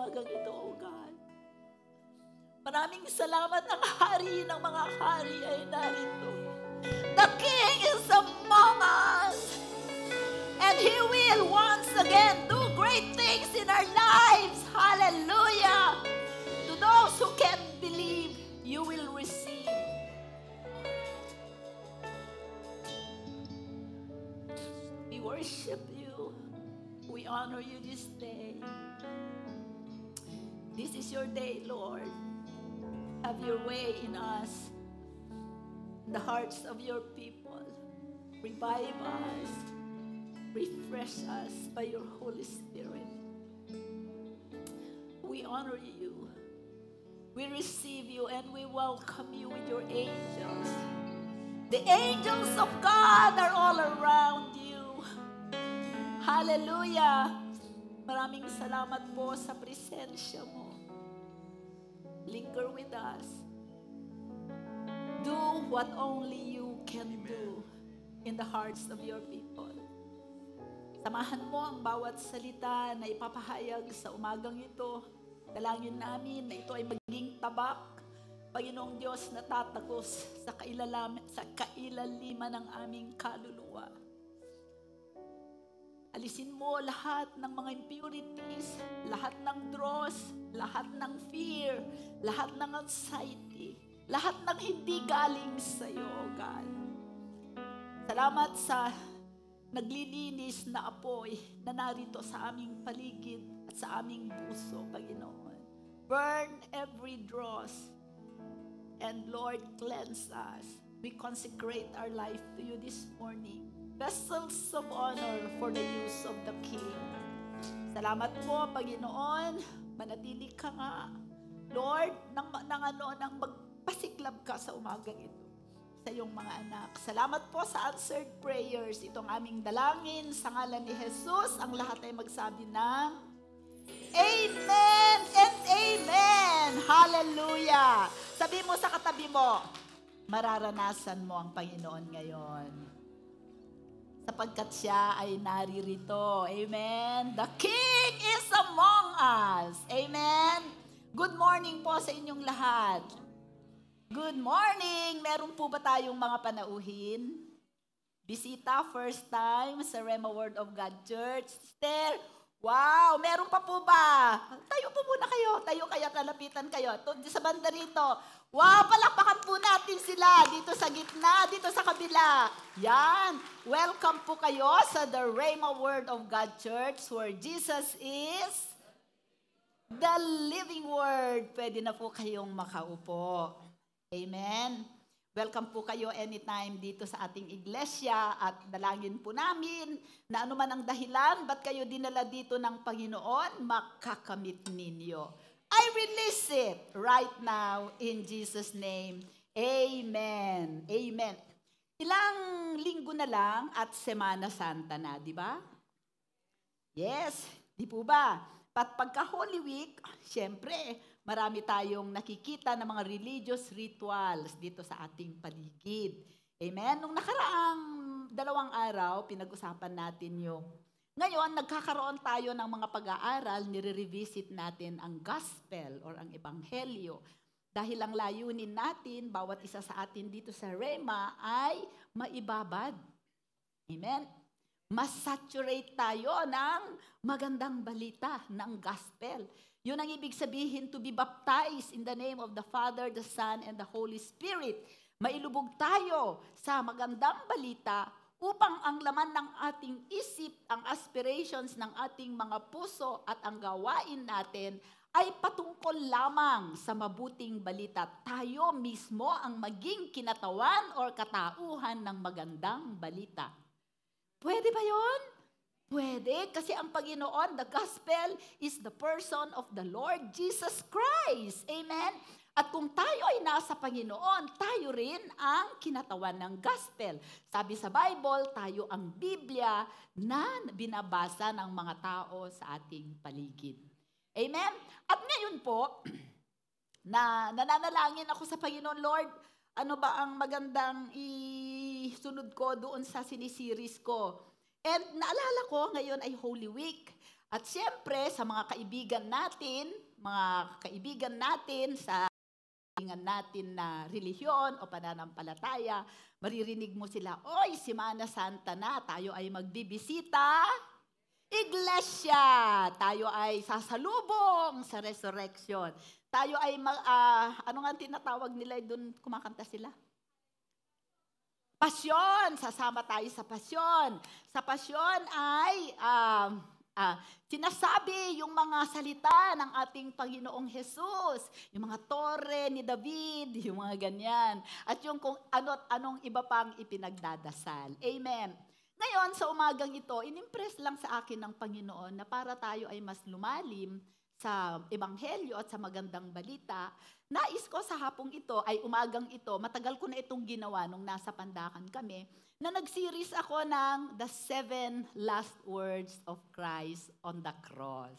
umagang ito, O God. Maraming salamat, ang hari ng mga hari ay narito. The King is among us. And He will once again do great things in our lives. Hallelujah. To those who can believe, you will receive. We worship you. We honor you this day. This is your day, Lord. Have your way in us, the hearts of your people. Revive us. Refresh us by your Holy Spirit. We honor you. We receive you and we welcome you with your angels. The angels of God are all around you. Hallelujah. Maraming salamat po sa presensya mo. Linger with us. Do what only you can do in the hearts of your people. Samahan mo ang bawat salita na ipapahayag sa umagang ito. Dalangin namin na ito ay maging tabak, Panginoong Diyos, na tatagos sa kailaliman ng aming kaluluwa. Alisin mo lahat ng mga impurities, lahat ng dross, lahat ng fear, lahat ng anxiety, lahat ng hindi galing sa iyo, O God. Salamat sa naglilinis na apoy na narito sa aming paligid at sa aming puso, Panginoon. Burn every dross and Lord, cleanse us. We consecrate our life to you this morning. Vessels of honor for the use of the King. Salamat po, Panginoon. Manatili ka nga, Lord, nang magpasiklab ka sa umagang ito sa iyong mga anak. Salamat po sa answered prayers. Itong aming dalangin sa ngalan ni Jesus. Ang lahat ay magsabi ng Amen and Amen. Hallelujah. Sabi mo sa katabi mo, mararanasan mo ang Panginoon ngayon. Sapagkat siya ay naririto. Amen. The King is among us. Amen. Good morning po sa inyong lahat. Good morning. Meron po ba tayong mga panauhin? Bisita, first time sa Rhema Word of God Church. Sister, wow, meron pa po ba? Tayo po muna kayo. Tayo kaya talapitan kayo. Sa banda rito. Wow, palakpakan po natin sila dito sa gitna, dito sa kabila. Yan. Welcome po kayo sa the Rhema Word of God Church where Jesus is the living Word. Pwede na po kayong makaupo. Amen. Welcome po kayo anytime dito sa ating iglesia at dalangin po namin na anuman ang dahilan, ba't kayo dinala dito ng Panginoon, makakamit ninyo. I release it right now in Jesus' name. Amen. Amen. Ilang linggo na lang at Semana Santa na, di ba? Yes, di po ba? At pagka Holy Week, syempre, marami tayong nakikita ng mga religious rituals dito sa ating paligid. Amen? Nung nakaraang 2 araw, pinag-usapan natin yung ngayon, nagkakaroon tayo ng mga pag-aaral, nire-revisit natin ang gospel or ang ebanghelyo. Dahil ang layunin natin, bawat isa sa atin dito sa Rhema ay maibabad. Amen? Mas-saturate tayo ng magandang balita ng gospel. Yun ang ibig sabihin, to be baptized in the name of the Father, the Son, and the Holy Spirit. Mailubog tayo sa magandang balita upang ang laman ng ating isip, ang aspirations ng ating mga puso at ang gawain natin ay patungkol lamang sa mabuting balita. Tayo mismo ang maging kinatawan or katauhan ng magandang balita. Pwede ba yon? Pwede, kasi ang Panginoon, the gospel is the person of the Lord Jesus Christ. Amen? At kung tayo ay nasa Panginoon, tayo rin ang kinatawan ng gospel. Sabi sa Bible, tayo ang Biblia na binabasa ng mga tao sa ating paligid. Amen? At ngayon po, nananalangin ako sa Panginoon, Lord, ano ba ang magandang isunod ko doon sa sinisiris ko? And naalala ko, ngayon ay Holy Week. At siyempre, sa mga kaibigan natin sa natin na relihiyon o pananampalataya, maririnig mo sila, oy, Semana Santa na, tayo ay magbibisita, iglesia, tayo ay sasalubong sa resurrection, tayo ay, ano nga tinatawag nila, doon kumakanta sila? Pasyon, sasama tayo sa pasyon. Sa pasyon ay, sinasabi yung mga salita ng ating Panginoong Jesus, yung mga tore ni David, yung mga ganyan. At yung kung anong iba pang ipinagdadasal. Amen. Ngayon, sa umagang ito, inimpress lang sa akin ng Panginoon na para tayo ay mas lumalim sa Ebanghelyo at sa magandang balita. Nais ko sa hapong ito, ay umagang ito, matagal ko na itong ginawa nung nasa Pandakan kami, na nag-series ako ng The 7 Last Words of Christ on the Cross.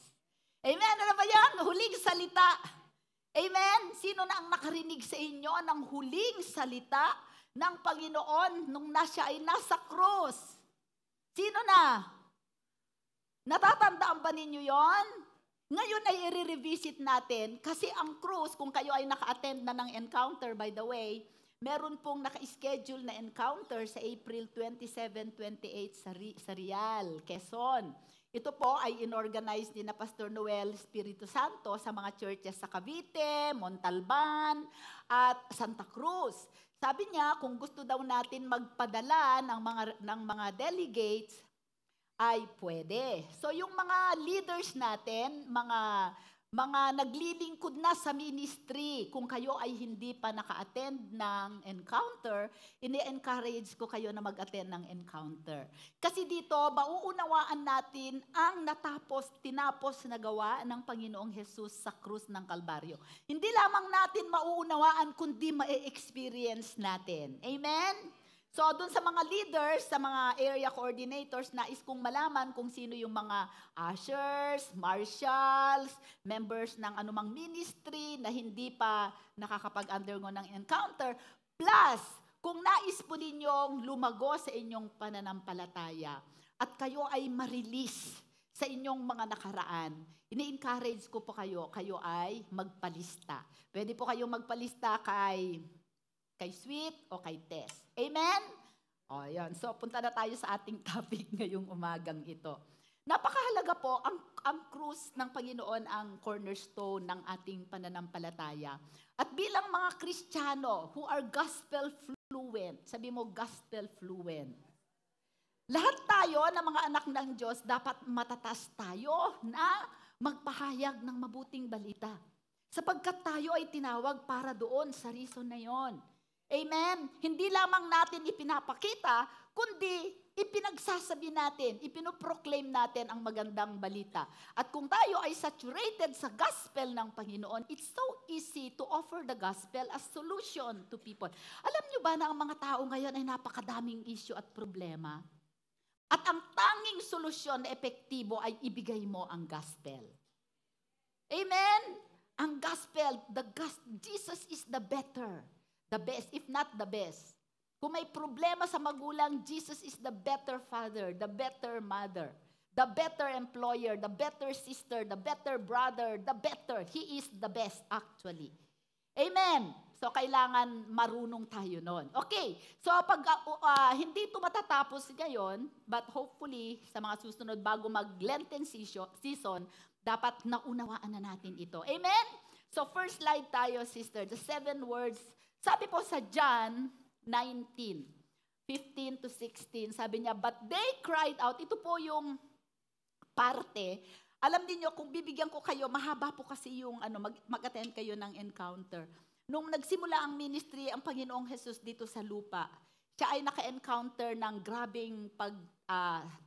Amen? Ano ba yan? Huling salita. Amen? Sino na ang nakarinig sa inyo ng huling salita ng Panginoon nung siya ay nasa cross? Sino na? Natatandaan ba ninyo yon? Ngayon ay i-revisit natin kasi ang cruise, kung kayo ay naka-attend na ng encounter, by the way, meron pong naka-schedule na encounter sa April 27, 28 sa Rial, Quezon. Ito po ay inorganize ni na Pastor Noel Espiritu Santo sa mga churches sa Cavite, Montalban, at Santa Cruz. Sabi niya, kung gusto daw natin magpadala ng mga delegates, ay pwede. So yung mga leaders natin, mga naglilingkod na sa ministry, kung kayo ay hindi pa naka-attend ng encounter, ini-encourage ko kayo na mag-attend ng encounter. Kasi dito, mauunawaan natin ang tinapos na gawa ng Panginoong Jesus sa krus ng Kalbaryo. Hindi lamang natin mauunawaan, kundi ma-experience natin. Amen? So, dun sa mga leaders, sa mga area coordinators, nais kong malaman kung sino yung mga ushers, marshals, members ng anumang ministry na hindi pa nakakapag-undergo ng encounter. Plus, kung nais po ninyong lumago sa inyong pananampalataya at kayo ay ma-release sa inyong mga nakaraan, ini-encourage ko po kayo ay magpalista. Pwede po kayong magpalista kay Sweet o kay Tess. Amen? O, yan. So, punta na tayo sa ating topic ngayong umagang ito. Napakahalaga po, ang krus ng Panginoon ang cornerstone ng ating pananampalataya. At bilang mga Kristiyano who are gospel fluent, sabi mo gospel fluent, lahat tayo na mga anak ng Diyos, dapat matatas tayo na magpahayag ng mabuting balita. Sapagkat tayo ay tinawag para doon sa reason na yon. Amen? Hindi lamang natin ipinapakita, kundi ipinagsasabi natin, ipinoproclaim natin ang magandang balita. At kung tayo ay saturated sa gospel ng Panginoon, it's so easy to offer the gospel as solution to people. Alam nyo ba na ang mga tao ngayon ay napakadaming issue at problema? At ang tanging solusyon na epektibo ay ibigay mo ang gospel. Amen? Ang gospel, Jesus is the better. The best, if not the best. Kung may problema sa magulang, Jesus is the better father, the better mother, the better employer, the better sister, the better brother, the better. He is the best actually. Amen. So, kailangan marunong tayo nun. Okay. So, pag hindi ito matatapos ngayon, but hopefully, sa mga susunod bago mag-Lenten season, dapat naunawaan na natin ito. Amen? So, first slide tayo, sister. The 7 words. Sabi po sa John 19, 15 to 16, sabi niya, but they cried out. Ito po yung parte. Alam niyo kung bibigyan ko kayo, mahaba po kasi yung mag-attend kayo ng encounter. Nung nagsimula ang ministry, ang Panginoong Jesus dito sa lupa, siya ay naka-encounter ng grabing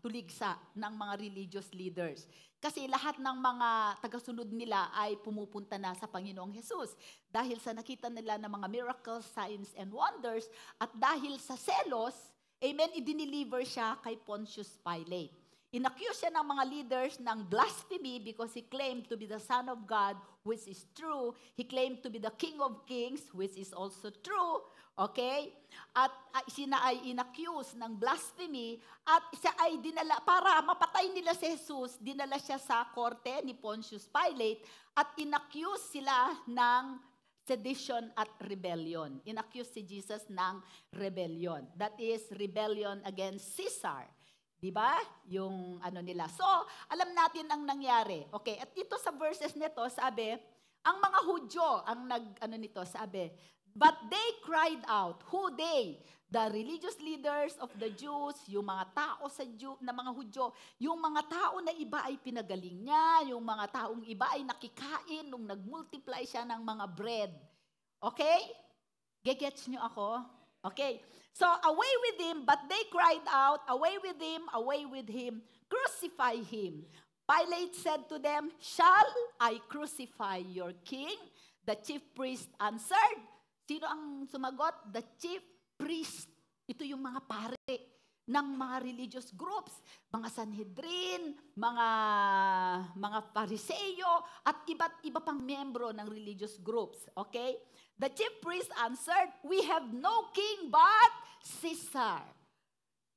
tuligsa ng mga religious leaders. Kasi lahat ng mga tagasunod nila ay pumupunta na sa Panginoong Jesus. Dahil sa nakita nila ng mga miracles, signs, and wonders, at dahil sa selos, amen, i-deliver siya kay Pontius Pilate. Inaccuse siya ng mga leaders ng blasphemy because he claimed to be the Son of God, which is true. He claimed to be the King of Kings, which is also true. Okay? At sina ay inaccuse ng blasphemy at siya ay dinala, para mapatay nila si Jesus, dinala siya sa korte ni Pontius Pilate at inaccuse sila ng sedition at rebellion. Inaccuse si Jesus ng rebellion. That is rebellion against Caesar. Di ba? Yung ano nila. So, alam natin ang nangyari. Okay, at dito sa verses nito, sabi, ang mga Hudyo, ang sabi, but they cried out. Who they? The religious leaders of the Jews, yung mga tao na mga Hudyo, yung mga tao na iba ay pinagaling niya, yung mga taong iba ay nakikain nung nagmultiply siya ng mga bread. Okay? Gegets nyo ako? Okay. So, away with him, but they cried out, away with him, crucify him. Pilate said to them, shall I crucify your king? The chief priest answered. Sino ang sumagot? The chief priest. Ito yung mga pare ng mga religious groups, mga Sanhedrin, mga Pariseo, at iba't iba pang miyembro ng religious groups. Okay? The chief priest answered, we have no king but Caesar.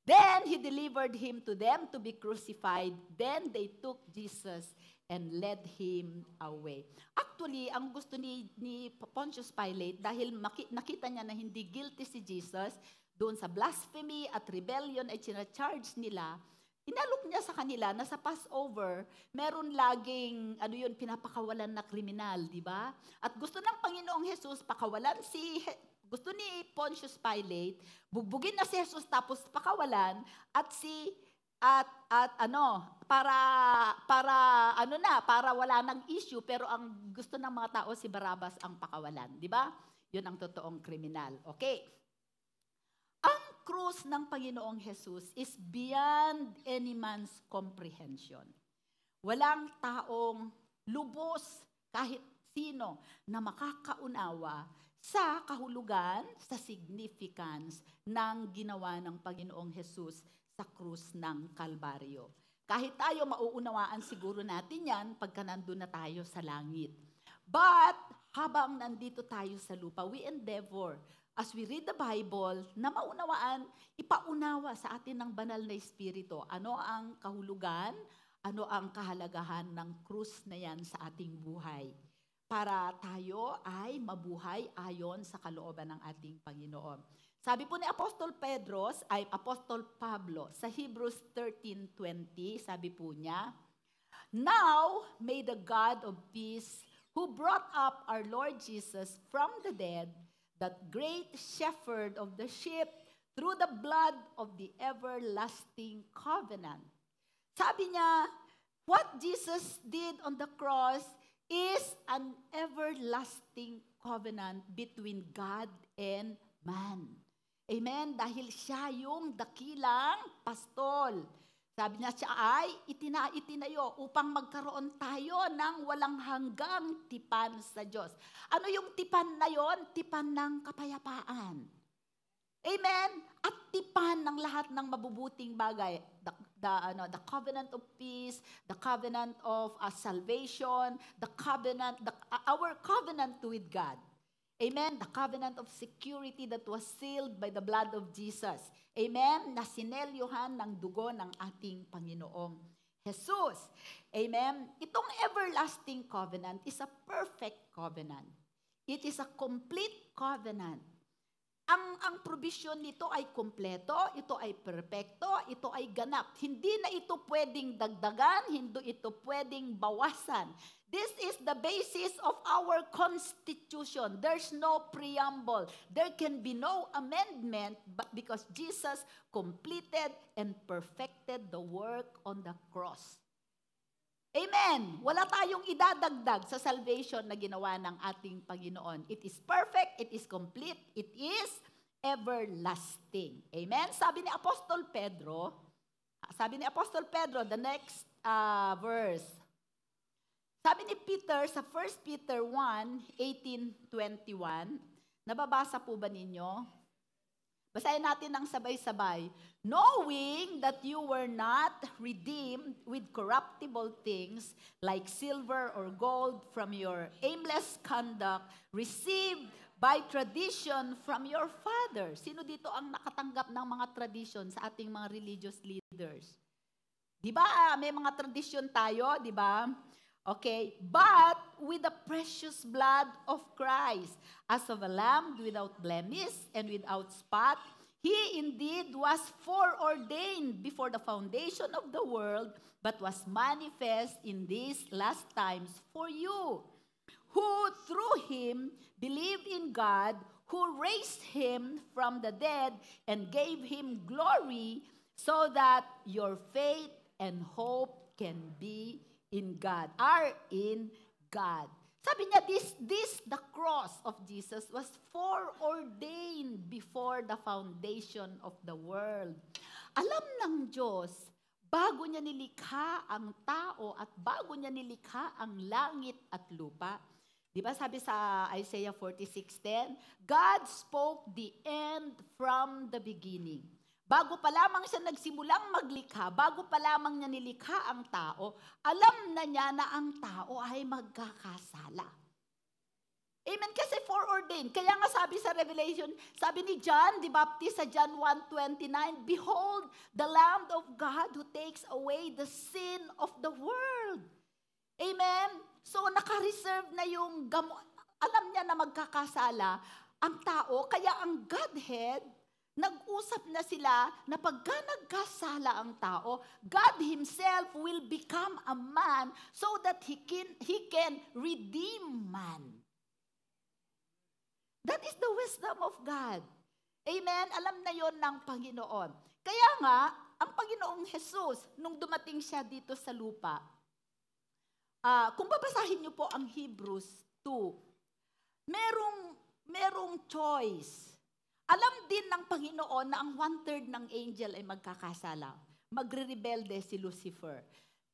Then he delivered him to them to be crucified. Then they took Jesus and led him away. Actually, ang gusto ni Pontius Pilate, dahil nakita niya na hindi guilty si Jesus, doon sa blasphemy at rebellion ay charge nila, inalok niya sa kanila na sa Passover, meron laging, pinapakawalan na kriminal, di ba? At gusto ng Panginoong Jesus, pakawalan gusto ni Pontius Pilate, bugbugin na si Jesus tapos pakawalan, para wala ng issue, pero ang gusto ng mga tao si Barabbas ang pakawalan, di ba? Yun ang totoong kriminal. Okay. Ang krus ng Panginoong Jesus is beyond any man's comprehension. Walang taong lubos kahit sino na makakaunawa sa kahulugan, sa significance ng ginawa ng Panginoong Jesus sa krus ng Kalbaryo. Kahit tayo mauunawaan siguro natin yan pagka nandun na tayo sa langit. But habang nandito tayo sa lupa, we endeavor as we read the Bible, na maunawaan, ipaunawa sa atin ng banal na Espiritu. Ano ang kahulugan, ano ang kahalagahan ng krus na yan sa ating buhay. Para tayo ay mabuhay ayon sa kalooban ng ating Panginoon. Sabi po ni Apostol Pablo, sa Hebrews 13:20, sabi po niya, now may the God of peace, who brought up our Lord Jesus from the dead, that great shepherd of the sheep, through the blood of the everlasting covenant. Sabi niya, what Jesus did on the cross is an everlasting covenant between God and man. Amen? Dahil siya yung dakilang pastol. Sabi niya, siya ay itinayo upang magkaroon tayo ng walang hanggang tipan sa Diyos. Ano yung tipan na yon? Tipan ng kapayapaan. Amen? At tipan ng lahat ng mabubuting bagay. The covenant of peace, the covenant of salvation, our covenant with God. Amen? The covenant of security that was sealed by the blood of Jesus. Amen? Na sinelyuhan ng dugo ng ating Panginoong Jesus. Amen? Itong everlasting covenant is a perfect covenant. It is a complete covenant. Ang provision nito ay kompleto, ito ay perpekto, ito ay ganap. Hindi na ito pwedeng dagdagan, hindi ito pwedeng bawasan. This is the basis of our Constitution. There's no preamble. There can be no amendment but because Jesus completed and perfected the work on the cross. Amen. Wala tayong idadagdag sa salvation na ginawa ng ating Panginoon. It is perfect, it is complete, it is everlasting. Amen. Sabi ni Apostol Pedro, the next verse. Sabi ni Peter sa 1 Peter 1:18-21, nababasa po ba ninyo? Basahin natin ng sabay-sabay. Knowing that you were not redeemed with corruptible things like silver or gold from your aimless conduct received by tradition from your father. Sino dito ang nakatanggap ng mga tradition sa ating mga religious leaders? Di ba? May mga tradition tayo, di ba? Okay, but with the precious blood of Christ, as of a lamb without blemish and without spot, he indeed was foreordained before the foundation of the world, but was manifest in these last times for you, who through him believe in God, who raised him from the dead and gave him glory, so that your faith and hope can be in God, are in God. Sabi niya, the cross of Jesus was foreordained before the foundation of the world. Alam ng Diyos, bago niya nilikha ang tao at bago niya nilikha ang langit at lupa. Di ba sabi sa Isaiah 46:10, God spoke the end from the beginning. Bago pa lamang siya nagsimulang maglikha, bago pa lamang niya nilikha ang tao, alam na niya na ang tao ay magkakasala. Amen? Kasi foreordained. Kaya nga sabi sa Revelation, sabi ni John the Baptist sa John 1:29, behold, the Lamb of God who takes away the sin of the world. Amen? So naka-reserve na yung alam niya na magkakasala ang tao, kaya ang Godhead, nag-usap na sila na pagka nagkasala ang tao, God Himself will become a man so that He can redeem man. That is the wisdom of God. Amen? Alam na yon ng Panginoon. Kaya nga, ang Panginoong Jesus, nung dumating siya dito sa lupa, kung babasahin niyo po ang Hebrews 2, merong choice. Alam din ng Panginoon na ang 1/3 ng angel ay magkakasala. Magre-rebelde si Lucifer.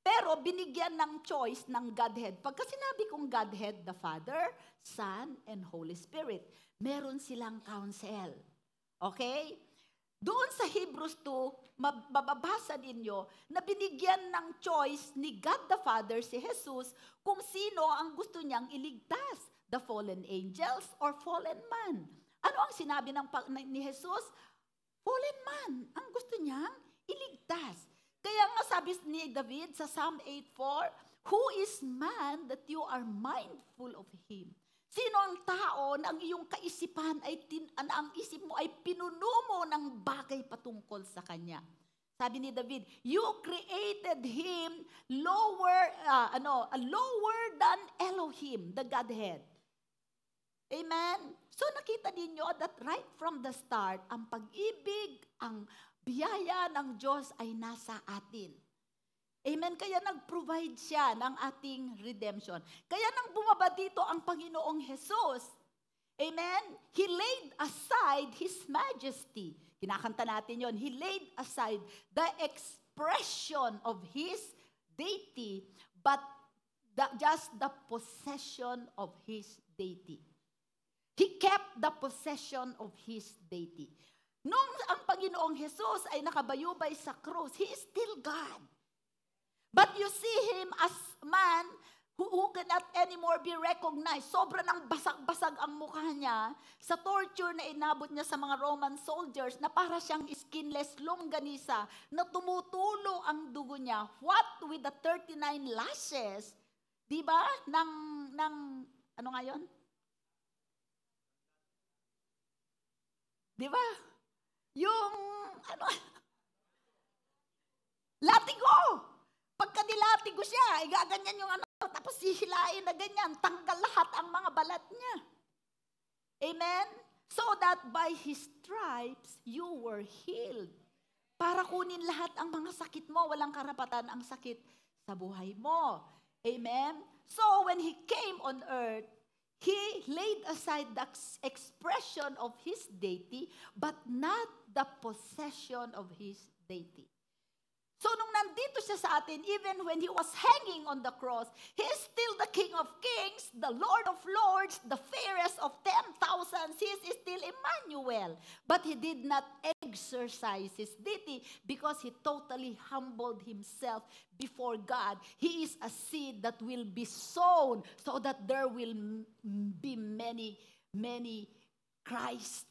Pero binigyan ng choice ng Godhead. Pagka sinabi kong Godhead, the Father, Son, and Holy Spirit, meron silang counsel. Okay? Doon sa Hebrews 2, mababasa ninyo na binigyan ng choice ni God the Father, si Jesus, kung sino ang gusto niyang iligtas. The fallen angels or fallen man. Ano ang sinabi ni Jesus? Fallen man. Ang gusto niyang iligtas. Kaya nga sabi ni David sa Psalm 8:4, who is man that you are mindful of him? Sino ang tao na ang iyong kaisipan ang isip mo ay pinuno mo ng bagay patungkol sa kanya? Sabi ni David, you created him lower than Elohim, the Godhead. Amen? So nakita ninyo that right from the start, ang pag-ibig, ang biyaya ng Diyos ay nasa atin. Amen? Kaya nag-provide siya ng ating redemption. Kaya nang bumaba dito ang Panginoong Jesus, amen? He laid aside His majesty. Kinakanta natin yon. He laid aside the expression of His deity, but just the possession of His deity. He kept the possession of His deity. Nung ang Panginoong Jesus ay nakabayubay sa krus, He is still God. But you see Him as man who cannot anymore be recognized. Sobra ng basag-basag ang mukha niya sa torture na inabot niya sa mga Roman soldiers na para siyang skinless longganisa na tumutulo ang dugo niya. What with the 39 lashes, di ba? Ano nga yun? Di ba? Yung, latigo! Pagka nilatigo siya, igaganyan yung tapos hihilain na ganyan, tanggal lahat ang mga balat niya. Amen? So that by His stripes, you were healed. Para kunin lahat ang mga sakit mo, walang karapatan ang sakit sa buhay mo. Amen? So when He came on earth, He laid aside the expression of His deity, but not the possession of His deity. So nung nandito siya sa atin, even when He was hanging on the cross, He is still the King of Kings, the Lord of Lords, the fairest of 10,000. He is still Emmanuel. But He did not exercise His deity because He totally humbled Himself before God. He is a seed that will be sown so that there will be many many Christ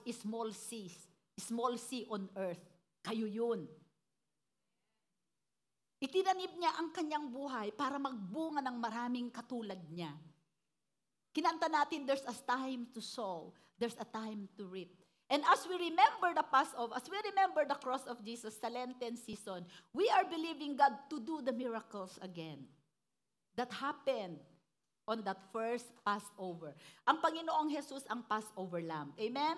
is small c on earth. Kayo yun. Itinanib niya ang kanyang buhay para magbunga ng maraming katulad niya. Kinanta natin, there's a time to sow, there's a time to reap. And as we remember the Passover, as we remember the cross of Jesus sa Lenten season, we are believing God to do the miracles again that happened on that first Passover. Ang Panginoong Jesus ang Passover Lamb. Amen?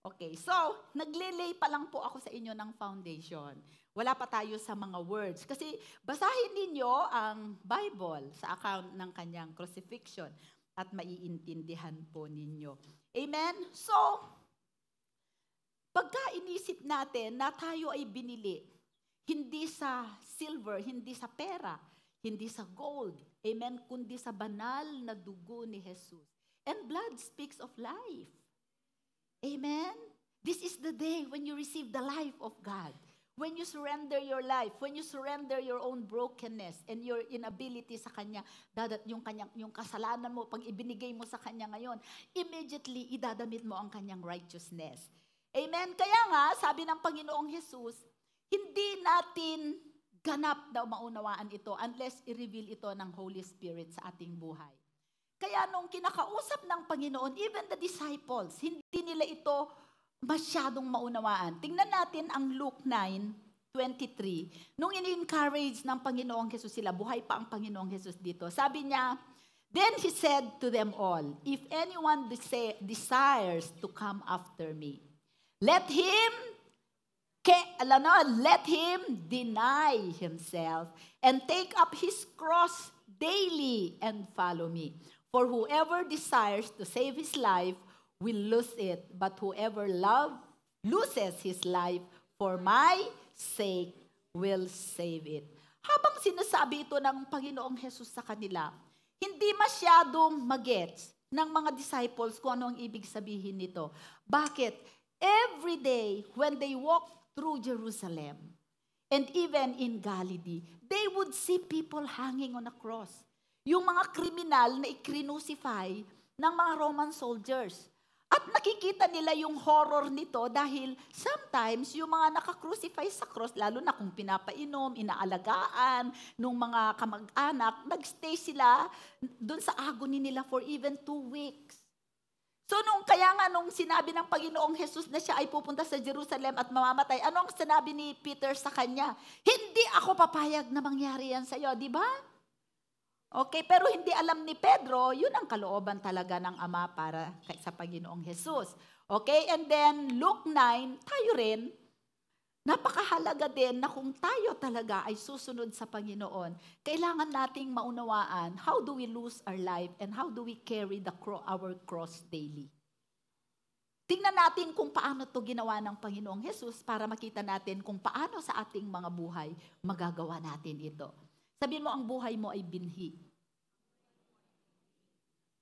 Okay, so, naglilay pa lang po ako sa inyo ng foundation. Wala pa tayo sa mga words. Kasi basahin ninyo ang Bible sa account ng kanyang crucifixion at maiintindihan po ninyo. Amen? So, pagka inisip natin na tayo ay binili, hindi sa silver, hindi sa pera, hindi sa gold, amen, kundi sa banal na dugo ni Jesus. And blood speaks of life. Amen? This is the day when you receive the life of God. When you surrender your life, when you surrender your own brokenness and your inability sa Kanya, yung kasalanan mo, pag ibinigay mo sa Kanya ngayon, immediately idadamit mo ang Kanyang righteousness. Amen? Kaya nga, sabi ng Panginoong Jesus, hindi natin ganap na maunawaan ito unless i-reveal ito ng Holy Spirit sa ating buhay. Kaya nung kinakausap ng Panginoon, even the disciples, hindi nila ito masyadong maunawaan. Tingnan natin ang Luke 9:23. Nung in-encourage ng Panginoong Jesus sila, buhay pa ang Panginoong Jesus dito. Sabi niya, then He said to them all, if anyone desires to come after me, let him deny himself and take up his cross daily and follow me. For whoever desires to save his life will lose it, but whoever loses his life for my sake will save it. Habang sinasabi ito ng Panginoong Jesus sa kanila, hindi masyadong magets ng mga disciples kung ano ang ibig sabihin nito. Bakit? Every day when they walk through Jerusalem and even in Galilee, they would see people hanging on a cross. Yung mga kriminal na i-crucify ng mga Roman soldiers. At nakikita nila yung horror nito dahil sometimes yung mga naka-crucify sa cross, lalo na kung pinapainom, inaalagaan nung mga kamag-anak, nagstay sila dun sa agony nila for even 2 weeks. So nung sinabi ng Panginoong Jesus na siya ay pupunta sa Jerusalem at mamamatay, ano ang sinabi ni Peter sa kanya? Hindi ako papayag na mangyari yan sa iyo, di ba? Okay, pero hindi alam ni Pedro, yun ang kalooban talaga ng Ama para sa Panginoong Jesus. Okay, and then Luke 9, tayo rin, napakahalaga din na kung tayo talaga ay susunod sa Panginoon, kailangan nating maunawaan how do we lose our life and how do we carry our cross daily. Tingnan natin kung paano ito ginawa ng Panginoong Jesus para makita natin kung paano sa ating mga buhay magagawa natin ito. Sabihin mo, ang buhay mo ay binhi.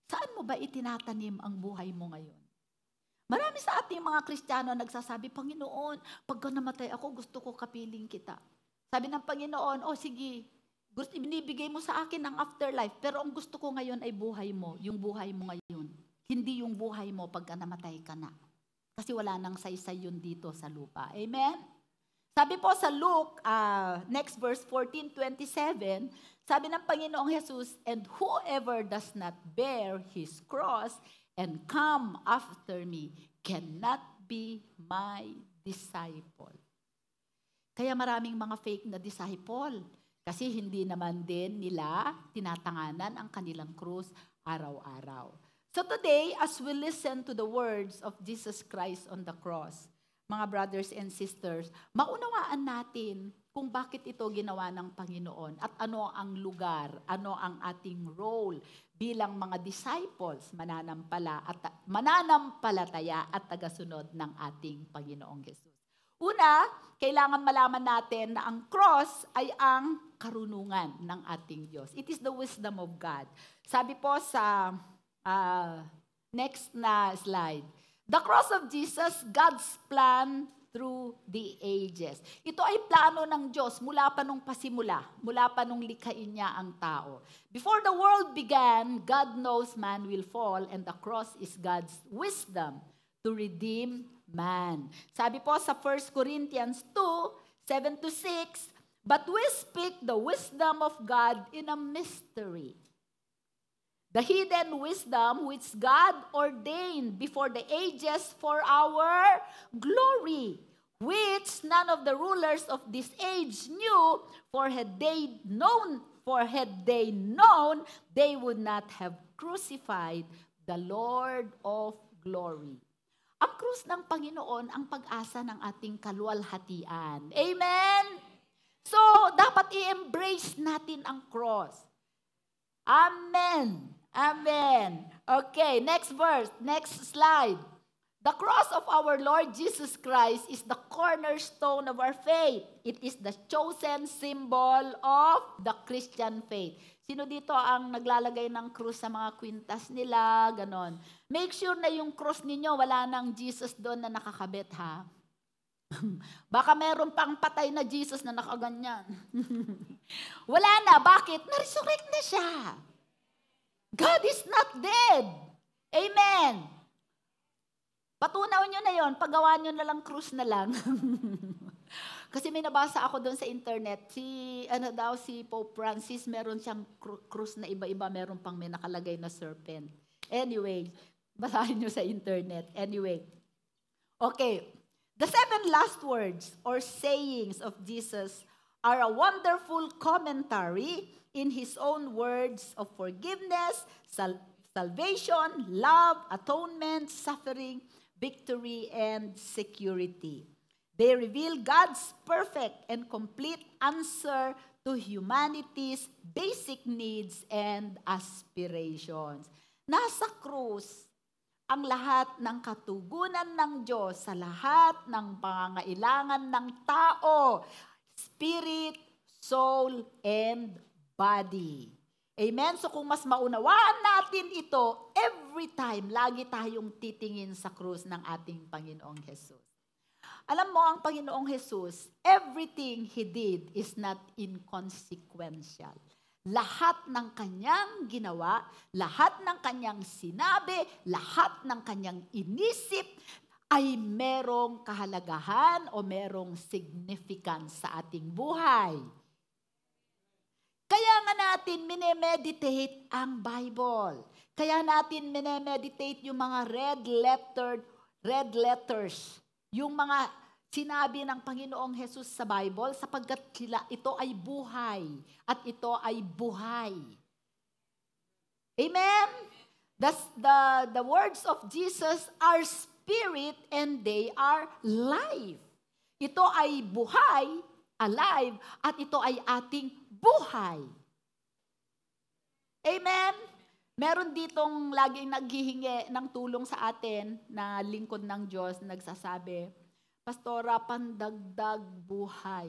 Saan mo ba itinatanim ang buhay mo ngayon? Marami sa ating mga Kristiyano nagsasabi, Panginoon, pagka namatay ako, gusto ko kapiling kita. Sabi ng Panginoon, sige, binibigay mo sa akin ang afterlife, pero ang gusto ko ngayon ay buhay mo, yung buhay mo ngayon. Hindi yung buhay mo pagka namatay ka na. Kasi wala nang saysay yun dito sa lupa. Amen? Sabi po sa Luke, next verse 14:27, sabi ng Panginoong Jesus, and whoever does not bear his cross and come after me cannot be my disciple. Kaya maraming mga fake na disciple kasi hindi naman din nila tinatanganan ang kanilang krus araw-araw. So today, as we listen to the words of Jesus Christ on the cross, mga brothers and sisters, maunawaan natin kung bakit ito ginawa ng Panginoon at ano ang lugar, ano ang ating role bilang mga disciples, mananampalataya at tagasunod ng ating Panginoong Jesus. Una, kailangan malaman natin na ang cross ay ang karunungan ng ating Diyos. It is the wisdom of God. Sabi po sa next na slide, the cross of Jesus, God's plan through the ages. Ito ay plano ng Diyos mula pa nung pasimula, mula pa nung likhain niya ang tao. Before the world began, God knows man will fall and the cross is God's wisdom to redeem man. Sabi po sa 1 Corinthians 2:7-6, but we speak the wisdom of God in a mystery. The hidden wisdom which God ordained before the ages for our glory, which none of the rulers of this age knew, for had they known, they would not have crucified the Lord of glory. Ang krus ng Panginoon ang pag-asa ng ating kaluwalhatian. Amen? So, dapat i-embrace natin ang cross. Amen. Amen. Okay, next verse, next slide. The cross of our Lord Jesus Christ is the cornerstone of our faith. It is the chosen symbol of the Christian faith. Sino dito ang naglalagay ng krus sa mga kwintas nila? Ganon. Make sure na yung cross ninyo, wala nang Jesus doon na nakakabit, ha? Baka meron pang patay na Jesus na nakaganyan. Wala na. Bakit? Na-resurrect na siya. God is not dead. Amen. Patunaw nyo na yon, paggawa nyo na lang krus na lang. Kasi may nabasa ako doon sa internet, si Pope Francis, meron siyang krus na iba-iba, meron pang may nakalagay na serpent. Anyway, basahin nyo sa internet. Anyway. Okay. The 7 last words or sayings of Jesus are a wonderful commentary in His own words of forgiveness, salvation, love, atonement, suffering, victory, and security. They reveal God's perfect and complete answer to humanity's basic needs and aspirations. Nasa krus ang lahat ng katugunan ng Diyos sa lahat ng pangangailangan ng tao, spirit, soul, and body. Amen? So kung mas maunawaan natin ito, every time, lagi tayong titingin sa krus ng ating Panginoong Jesus. Alam mo, ang Panginoong Jesus, everything He did is not inconsequential. Lahat ng kanyang ginawa, lahat ng kanyang sinabi, lahat ng kanyang inisip, ay merong kahalagahan o merong significance sa ating buhay. Kaya nga natin minemeditate ang Bible. Kaya natin minemeditate yung mga red letters, yung mga sinabi ng Panginoong Jesus sa Bible, sapagkat ito ay buhay at ito ay buhay. Amen? The words of Jesus are spirit and they are life. Ito ay buhay, alive, at ito ay ating buhay. Amen? Meron ditong laging naghihingi ng tulong sa atin na lingkod ng Diyos, nagsasabi, Pastora, pandagdag buhay.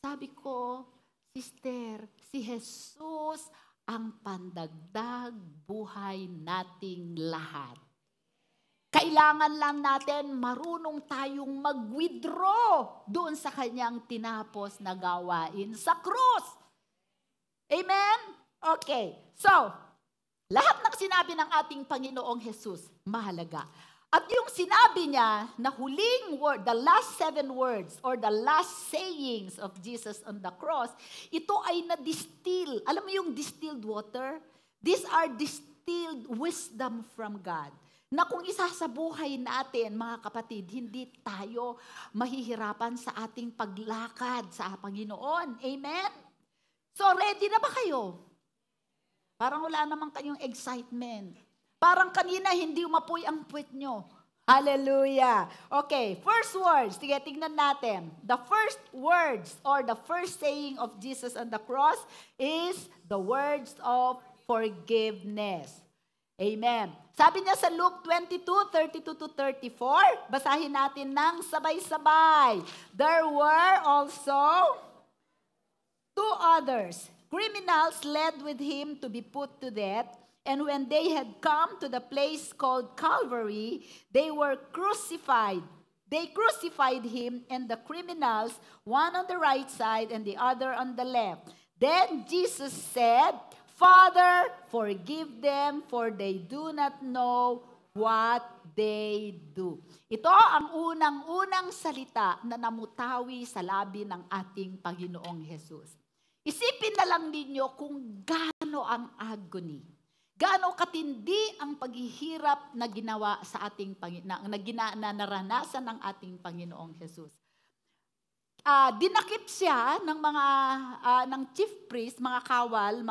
Sabi ko, Sister, si Jesus ang pandagdag buhay nating lahat. Kailangan lang natin marunong tayong mag-withdraw doon sa kanyang tinapos na gawain sa krus. Amen? Okay. So, lahat ng sinabi ng ating Panginoong Jesus, mahalaga. At yung sinabi niya na huling word, the last 7 words or the last sayings of Jesus on the cross, ito ay na-distill. Alam mo yung distilled water? These are distilled wisdom from God. Na kung isa sa buhay natin, mga kapatid, hindi tayo mahihirapan sa ating paglakad sa Panginoon. Amen? So, ready na ba kayo? Parang wala naman kayong excitement. Parang kanina hindi umapoy ang puwet nyo. Hallelujah. Okay, first words. Sige, tignan natin. The first words or the first saying of Jesus on the cross is the words of forgiveness. Amen. Sabi niya sa Luke 22:32-34, basahin natin ng sabay-sabay. There were also 2 others, criminals led with him to be put to death. And when they had come to the place called Calvary, they were crucified They crucified him and the criminals, one on the right side and the other on the left. Then Jesus said, Father, forgive them, for they do not know what they do. Ito ang unang-unang salita na namutawi sa labi ng ating Panginoong Jesus. Isipin na lang ninyo kung gaano ang agony, gaano katindi ang paghihirap na ginawa sa ating na naranasan ng ating Panginoong Jesus. Dinakip siya ng mga ng chief priest, mga kawal,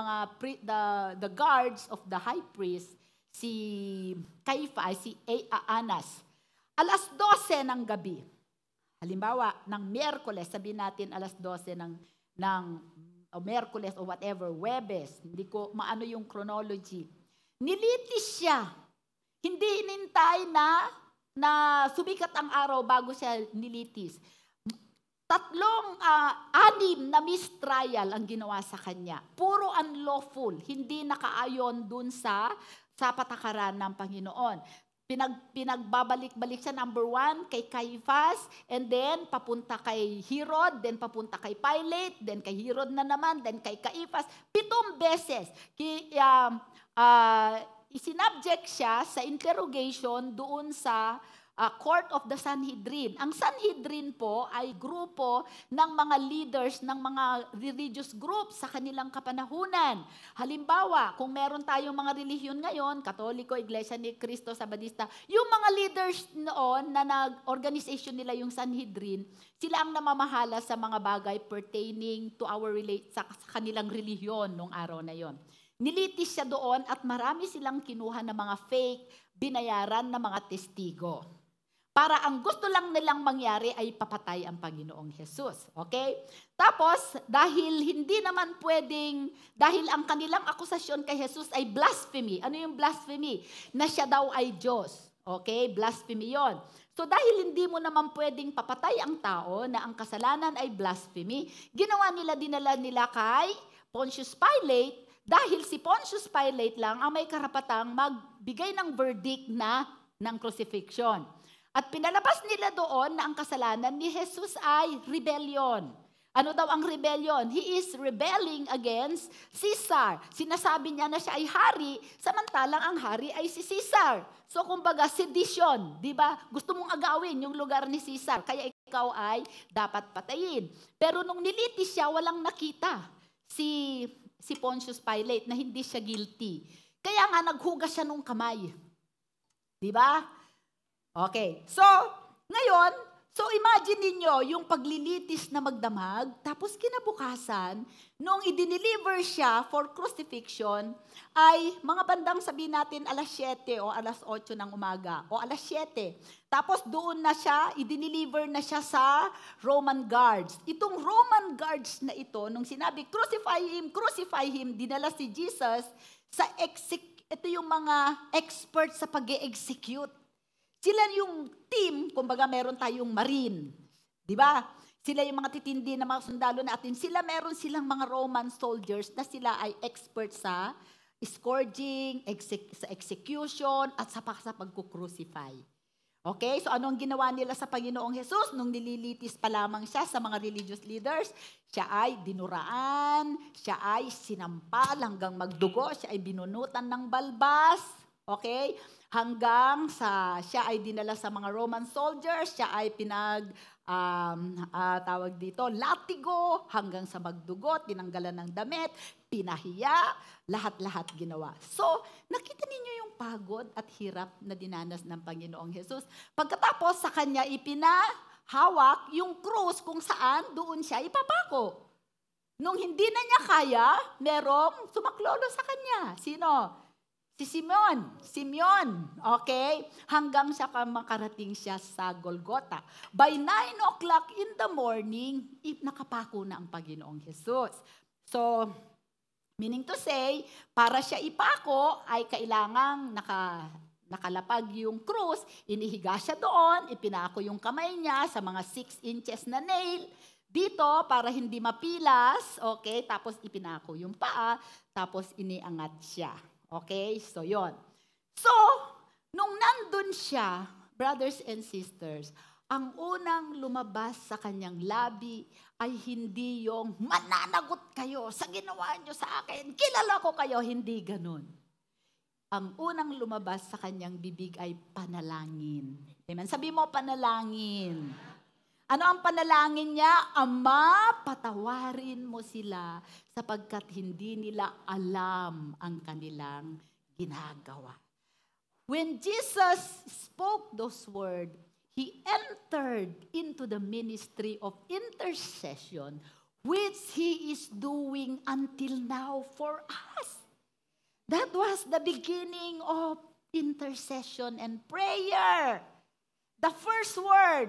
the guards of the high priest, si Caiaphas, si Anas. Alas 12 ng gabi. Halimbawa, ng Miyerkules, sabihin natin alas 12 ng Miyerkules o whatever, Huwebes, hindi ko maano yung chronology. Nilitis siya. Hindi inintay na sumikat ang araw bago siya nilitis. 6 na mistrial ang ginawa sa kanya. Puro unlawful, hindi nakaayon dun sa patakaran ng Panginoon. Pinagbabalik-balik siya, number 1, kay Caiaphas, and then papunta kay Herod, then papunta kay Pilate, then kay Herod na naman, then kay Caiaphas. 7 beses. Isinubject siya sa interrogation doon sa Court of the Sanhedrin. Ang Sanhedrin po ay grupo ng mga leaders ng mga religious groups sa kanilang kapanahunan. Halimbawa, kung meron tayong mga relihiyon ngayon, Katoliko, Iglesia ni Cristo, Sabadista, yung mga leaders noon na nag-organization nila yung Sanhedrin, sila ang namamahala sa mga bagay pertaining to sa kanilang relihiyon nung araw na yon. Nilitis siya doon at marami silang kinuha ng mga fake, binayaran na mga testigo. Para ang gusto lang nilang mangyari ay papatay ang Panginoong Jesus. Okay? Tapos, dahil hindi naman pwedeng, dahil ang kanilang akusasyon kay Jesus ay blasphemy. Ano yung blasphemy? Na siya daw ay Diyos. Okay? Blasphemy yon. So dahil hindi mo naman pwedeng papatay ang tao na ang kasalanan ay blasphemy, dinala nila kay Pontius Pilate, dahil si Pontius Pilate lang ang may karapatang magbigay ng verdict ng crucifixion. At pinalabas nila doon na ang kasalanan ni Jesus ay rebellion. Ano daw ang rebellion? He is rebelling against Caesar. Sinasabi niya na siya ay hari, samantalang ang hari ay si Caesar. So kumbaga sedition, di ba? Gusto mong agawin yung lugar ni Caesar, kaya ikaw ay dapat patayin. Pero nung nilitis siya, walang nakita si Pontius Pilate na hindi siya guilty. Kaya nga naghugas siya nung kamay. Di ba? Okay. So, ngayon, imagine ninyo yung paglilitis na magdamag, tapos kinabukasan, nung i-deliver siya for crucifixion, ay mga bandang sabihin natin alas 7 o alas 8 ng umaga, o alas 7. Tapos doon na siya, i-deliver na siya sa Roman guards. Itong Roman guards na ito, nung sinabi, crucify him, dinala si Jesus sa ito yung mga expert sa pag-execute. Sila yung team, kumbaga meron tayong marine, di ba? Sila yung mga titindi na mga sundalo natin. Meron silang mga Roman soldiers na sila ay expert sa scourging, sa execution, at sa pagkukrucify. Okay? So anong ginawa nila sa Panginoong Jesus? Nung nililitis pa lamang siya sa mga religious leaders, siya ay dinuraan, siya ay sinampal hanggang magdugo, siya ay binunutan ng balbas. Okay? Hanggang siya ay dinala sa mga Roman soldiers, siya ay latigo, hanggang sa magdugo, tinanggalan ng damit, pinahiya, lahat-lahat ginawa. So, nakita ninyo yung pagod at hirap na dinanas ng Panginoong Jesus. Pagkatapos sa kanya ipinahawak yung krus kung saan doon siya ipapako. Nung hindi na niya kaya, merong sumaklolo sa kanya. Sino? Si Simeon, okay? Hanggang siya makarating siya sa Golgotha. By 9 o'clock in the morning, nakapako na ang Panginoong Jesus. So, meaning to say, para siya ipako, ay kailangang nakalapag yung krus, inihiga siya doon, ipinako yung kamay niya sa mga 6 inches na nail, dito para hindi mapilas, okay? Tapos ipinako yung paa, tapos iniangat siya. Okay? So, yon. So, nung nandun siya, brothers and sisters, ang unang lumabas sa kanyang labi ay hindi yung mananagot kayo sa ginawa nyo sa akin. Kilala ko kayo, hindi ganun. Ang unang lumabas sa kanyang bibig ay panalangin. Amen. Sabi mo, panalangin. Ano ang panalangin niya? Ama, patawarin mo sila sapagkat hindi nila alam ang kanilang ginagawa. When Jesus spoke those words, He entered into the ministry of intercession, which He is doing until now for us. That was the beginning of intercession and prayer. The first word,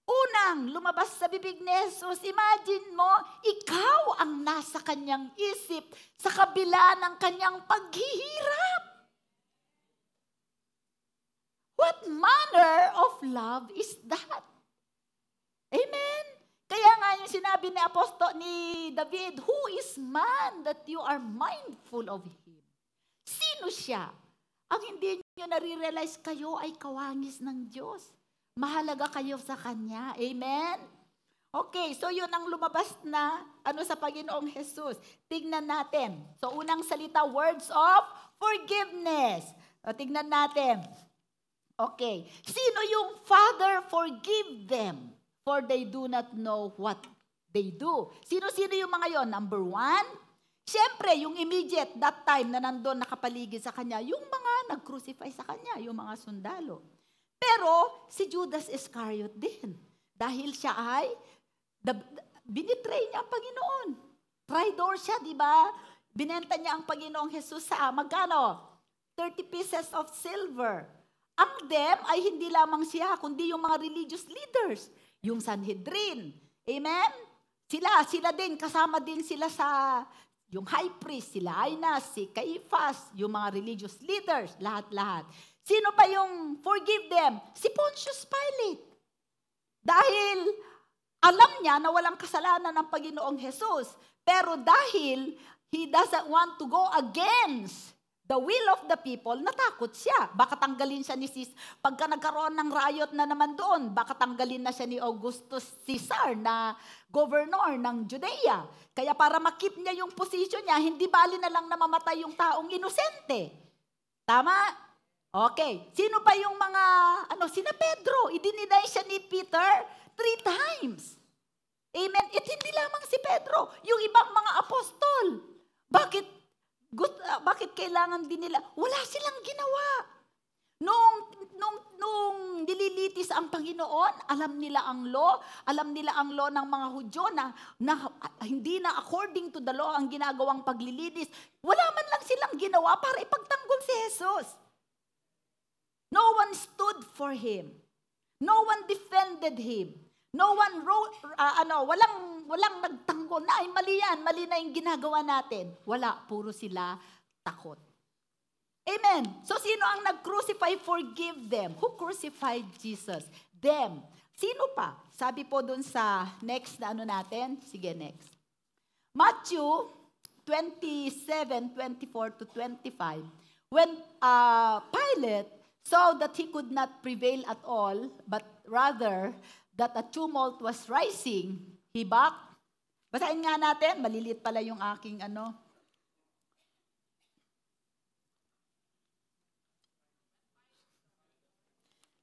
unang lumabas sa bibig ni Jesus, imagine mo, ikaw ang nasa kanyang isip sa kabila ng kanyang paghihirap. What manner of love is that? Amen? Kaya nga yung sinabi ni ni David, who is man that you are mindful of him? Sino siya? Ang hindi nyo nare-realize, kayo ay kawangis ng Diyos. Mahalaga kayo sa Kanya. Amen? Okay, so yun ang lumabas na sa Panginoong Jesus. Tignan natin. So unang salita, words of forgiveness. O, tignan natin. Okay. Sino yung Father, forgive them, for they do not know what they do. Sino-sino yung mga yon? Number one, siyempre, yung immediate, that time na nandun nakapaligid sa kanya, yung mga nag-crucify sa kanya, yung mga sundalo. Pero, si Judas Iscariot din. Dahil siya ay, binitray niya ang Panginoon. Traidor siya, di ba? Binenta niya ang Panginoong Jesus sa, magkano? 30 pieces of silver. Ang them ay hindi lamang siya, kundi yung mga religious leaders. Yung Sanhedrin. Amen? Sila din, kasama din sila sa yung high priest, sila Annas, si Caiaphas, yung mga religious leaders, lahat-lahat. Sino pa yung forgive them? Si Pontius Pilate. Dahil alam niya na walang kasalanan ng Panginoong Jesus. Pero dahil he doesn't want to go against the will of the people, natakot siya. Baka tanggalin siya ni Caesar. Pagka nagkaroon ng riot na naman doon, baka tanggalin na siya ni Augustus Caesar na governor ng Judea. Kaya para makip niya yung posisyon niya, hindi bali na lang na mamatay yung taong inosente. Tama? Okay. Sino pa yung mga, sina Pedro? Idininay siya ni Peter 3 times. Amen? At hindi lamang si Pedro, yung ibang mga apostol. Bakit kailangan din nila? Wala silang ginawa. Nung nililitis ang Panginoon, alam nila ang law ng mga Hudyo na hindi na according to the law ang ginagawang paglilitis. Wala man lang silang ginawa para ipagtanggol si Jesus. No one stood for him. No one defended him. No one wrote, walang nagtanggol na, ay mali na yung ginagawa natin. Wala, puro sila takot. Amen. So, sino ang nag-crucify? Forgive them. Who crucified Jesus? Them. Sino pa? Sabi po dun sa next na natin. Sige, next. Matthew 27:24 to 25. When Pilate saw that he could not prevail at all, but rather that a tumult was rising, he backed. Basahin nga natin, malilit pala yung aking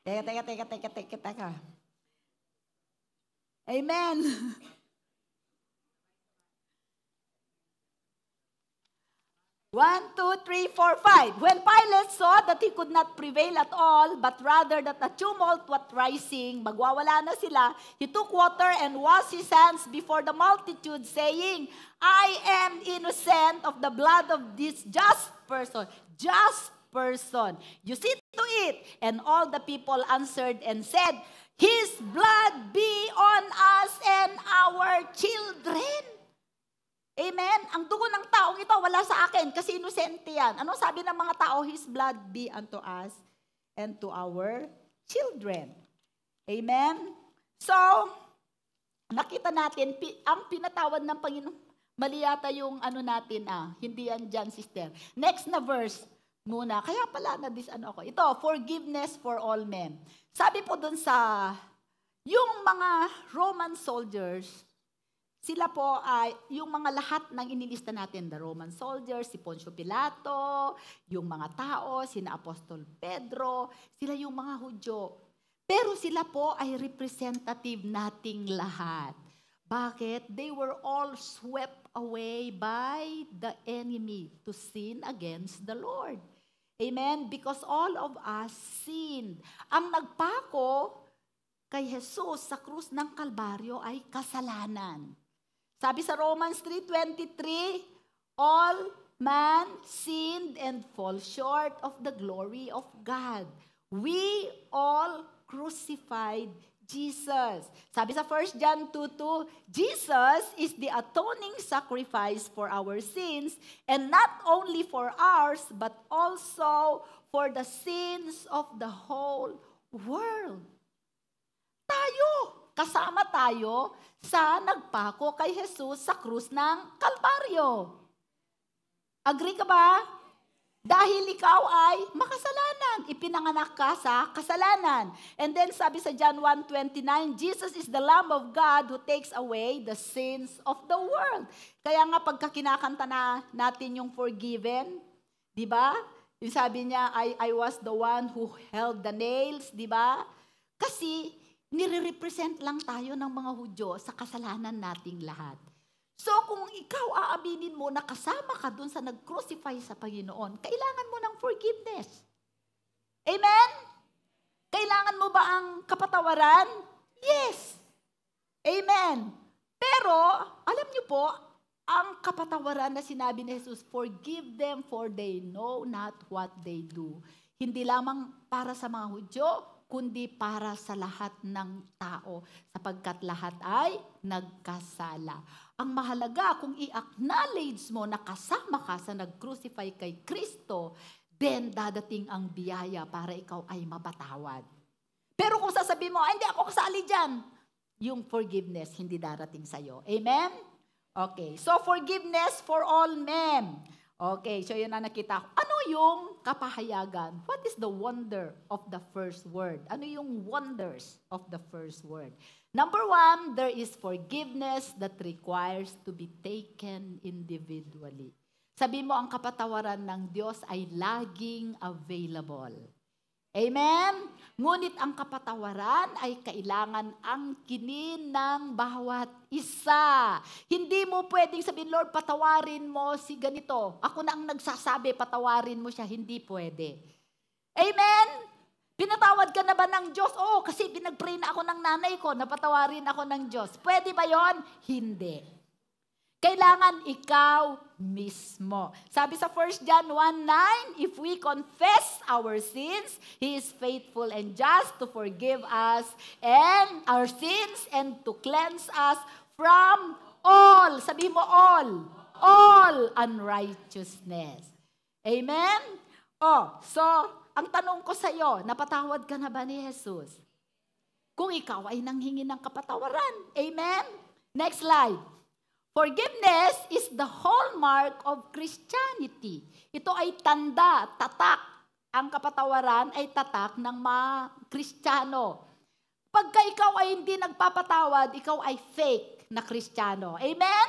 Teka. Amen. 1, 2, 3, 4, 5. When Pilate saw that he could not prevail at all, but rather that a tumult was rising, magwawala na sila, he took water and washed his hands before the multitude, saying, I am innocent of the blood of this just person. Just person. You see to it. And all the people answered and said, His blood be on us and our children. Amen? Ang dugo ng taong ito, wala sa akin kasi inosente yan. Ano sabi ng mga tao? His blood be unto us and to our children. Amen? So, nakita natin, ang pinatawad ng Panginoon, mali yata yung natin, hindi yan dyan, sister. Next na verse muna. Kaya pala, ako. Ito, forgiveness for all men. Sabi po dun sa Yung mga Roman soldiers, sila po ay, yung mga lahat ng inilista natin, the Roman soldiers, si Poncio Pilato, yung mga tao, sina Apostol Pedro, sila yung mga Hudyo. Pero sila po ay representative nating lahat. Bakit? They were all swept away by the enemy to sin against the Lord. Amen? Because all of us sinned. Ang nagpako kay Jesus sa krus ng Kalbaryo ay kasalanan. Sabi sa Romans 3:23, all man sinned and fall short of the glory of God. We all crucified Jesus. Sabi sa 1 John 2:2, Jesus is the atoning sacrifice for our sins, and not only for ours, but also for the sins of the whole world. Kasama tayo sa nagpako kay Jesus sa krus ng Kalbaryo. Agree ka ba? Dahil ikaw ay makasalanan. Ipinanganak ka sa kasalanan. And then sabi sa John 1:29, Jesus is the Lamb of God who takes away the sins of the world. Kaya nga pagka kinakanta na natin yung forgiven, di ba? Yung sabi niya, I was the one who held the nails, di ba? Kasi nire-represent lang tayo ng mga Hudyo sa kasalanan nating lahat. So kung ikaw aaminin mo na kasama ka dun sa nag-crucify sa Panginoon, kailangan mo ng forgiveness. Amen? Kailangan mo ba ang kapatawaran? Yes. Amen. Pero, alam niyo po, ang kapatawaran na sinabi ni Jesus, forgive them for they know not what they do. Hindi lamang para sa mga Hudyo, kundi para sa lahat ng tao, sapagkat lahat ay nagkasala. Ang mahalaga, kung i-acknowledge mo na kasama ka sa nag-crucify kay Kristo, then dadating ang biyaya para ikaw ay mapatawad. Pero kung sasabihin mo, hindi ako kasali dyan, yung forgiveness hindi darating sa'yo. Amen? Okay, so forgiveness for all men. Okay, so yun na nakita ko. Ano yung kapahayagan? What is the wonder of the first word? Ano yung wonders of the first word? Number 1, there is forgiveness that requires to be taken individually. Sabi mo, ang kapatawaran ng Diyos ay laging available. Amen? Ngunit ang kapatawaran ay kailangan angkinin ng bawat isa. Hindi mo pwedeng sabihin, Lord, patawarin mo si ganito. Ako na ang nagsasabi, patawarin mo siya. Hindi pwede. Amen? Pinatawad ka na ba ng Diyos? Oo, kasi pinag-pray na ako ng nanay ko, napatawarin ako ng Diyos. Pwede ba yon? Hindi. Kailangan ikaw mismo. Sabi sa 1 John 1:9, if we confess our sins, He is faithful and just to forgive us and our sins and to cleanse us from all, sabi mo all unrighteousness. Amen? So, ang tanong ko sa iyo, napatawad ka na ba ni Jesus? Kung ikaw ay nanghingi ng kapatawaran. Amen? Next slide. Forgiveness is the hallmark of Christianity. Ito ay tanda, tatak. Ang kapatawaran ay tatak ng mga Kristiyano. Pagka ikaw ay hindi nagpapatawad, ikaw ay fake na Kristiyano. Amen?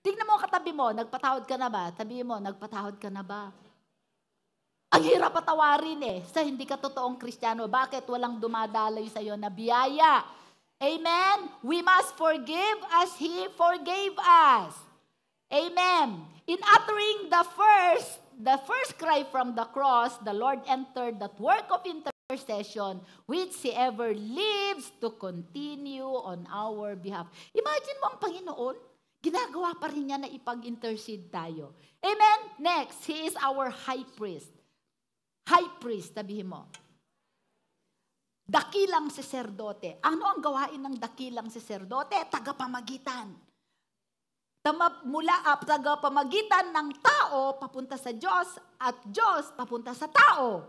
Tingnan mo katabi mo, nagpatawad ka na ba? Sabihin mo, nagpatawad ka na ba? Ang hirap patawarin sa hindi ka totoong Kristiyano. Bakit? Walang dumadaloy sa iyo na biyaya. Amen? We must forgive as He forgave us. Amen. In uttering the first cry from the cross, the Lord entered that work of intercession which He ever lives to continue on our behalf. Imagine mo ang Panginoon, ginagawa pa rin niya na ipag-intercede tayo. Amen? Next, He is our high priest. High priest, sabihin mo. Dakilang saserdote. Ano ang gawain ng dakilang saserdote? Tagapamagitan. Tagapamagitan ng tao papunta sa Diyos at Diyos papunta sa tao.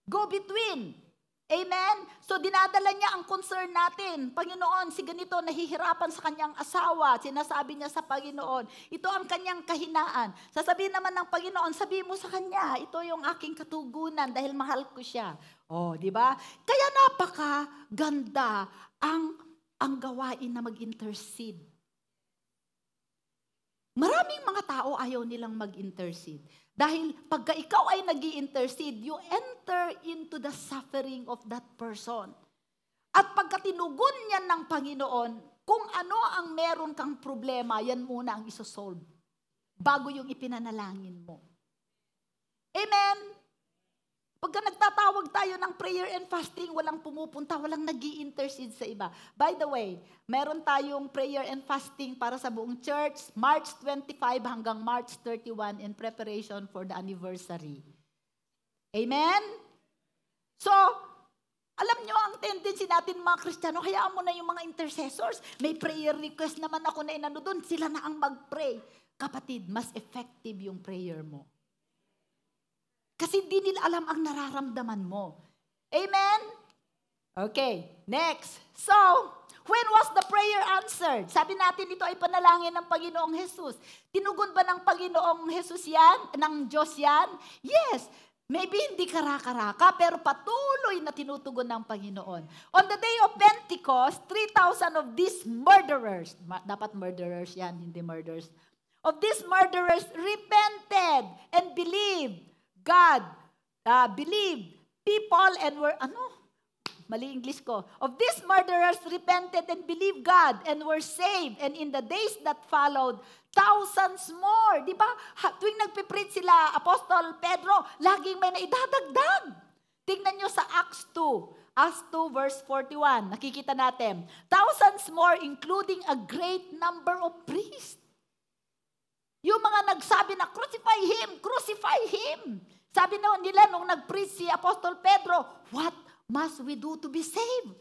Go between. Amen? So dinadala niya ang concern natin. Panginoon, si ganito nahihirapan sa kanyang asawa. Sinasabi niya sa Panginoon, ito ang kanyang kahinaan. Sasabihin naman ng Panginoon, sabihin mo sa kanya, ito yung aking katugunan dahil mahal ko siya. Oh, di ba? Kaya napakaganda ang ang gawain na mag-intercede. Maraming mga tao ayaw nilang mag-intercede. Dahil pagka ikaw ay nag-i-intercede, you enter into the suffering of that person. At pagka tinugon niyan ng Panginoon, kung ano ang meron kang problema, yan muna ang isosolve. Bago yung ipinanalangin mo. Amen? Pagka nagtatawag tayo ng prayer and fasting, walang pumupunta, walang nag-i-intercede sa iba. By the way, meron tayong prayer and fasting para sa buong church, March 25 hanggang March 31 in preparation for the anniversary. Amen? So, alam nyo, ang tendency natin mga Kristiyano, hayaan mo na yung mga intercessors. May prayer request naman ako na inano doon, sila na ang mag-pray. Kapatid, mas effective yung prayer mo. Kasi di nila alam ang nararamdaman mo. Amen? Okay, next. So, when was the prayer answered? Sabi natin ito ay panalangin ng Panginoong Jesus. Tinugon ba ng Panginoong Jesus yan? Ng Diyos yan? Yes. Maybe hindi karaka-raka, pero patuloy na tinutugon ng Panginoon. On the day of Pentecost, 3,000 of these murderers, dapat murderers yan, hindi murders, of these murderers repented and believed. God believed people and were, mali English ko. Of these murderers repented and believed God and were saved. And in the days that followed, thousands more. Di ba? Tuwing nagpipreach sila, Apostol Pedro, laging may naidadagdag. Tingnan nyo sa Acts 2. Acts 2 verse 41. Nakikita natin. Thousands more including a great number of priests. Yung mga nagsabi na, crucify him, crucify him. Sabi nila nung nag-preach si Apostol Pedro, what must we do to be saved?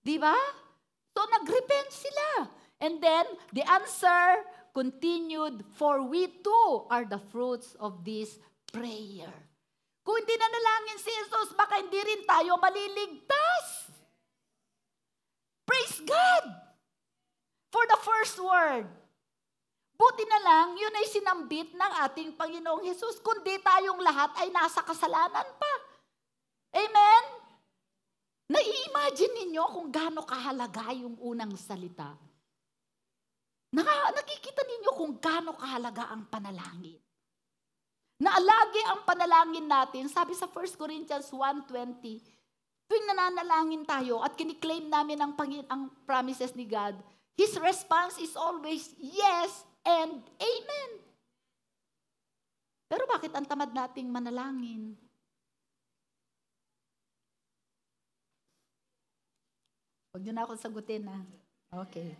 Di ba? So nag-repent sila. And then, the answer continued, for we too are the fruits of this prayer. Kung hindi na nalangin si Jesus, baka hindi rin tayo maliligtas. Praise God for the first word. Buti na lang, yun ay sinambit ng ating Panginoong Jesus, kundi tayong lahat ay nasa kasalanan pa. Amen? Nai-imagine ninyo kung gaano kahalaga yung unang salita. Nakikita ninyo kung gaano kahalaga ang panalangin. Naalagi ang panalangin natin, sabi sa 1 Corinthians 1:20, tuwing nananalangin tayo at kiniklaim namin ang promises ni God, His response is always yes and amen. Pero bakit ang tamad nating manalangin? Huwag niyo na akong sagutin, ha? Okay.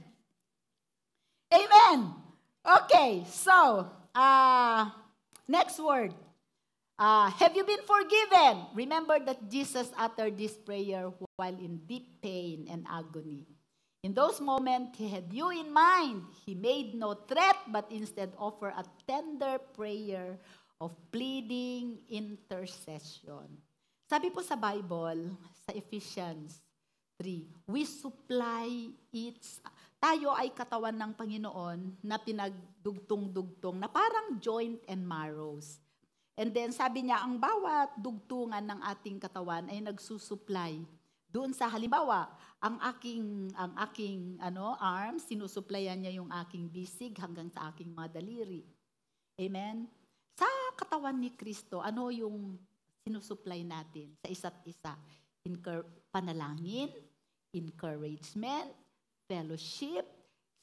Amen! Okay, so, next word. Have you been forgiven? Remember that Jesus uttered this prayer while in deep pain and agony. In those moments, He had you in mind. He made no threat, but instead offered a tender prayer of pleading intercession. Sabi po sa Bible, sa Ephesians 3, we supply its, tayo ay katawan ng Panginoon na pinagdugtong-dugtong, na parang joint and marrows. And then sabi niya, ang bawat dugtungan ng ating katawan ay nagsusupply. Doon sa halimbawa, ang aking arm, sinusuplayan niya yung aking bisig hanggang sa aking mga daliri. Amen? Sa katawan ni Kristo, ano yung sinusupply natin sa isa't isa? Panalangin, encouragement, fellowship,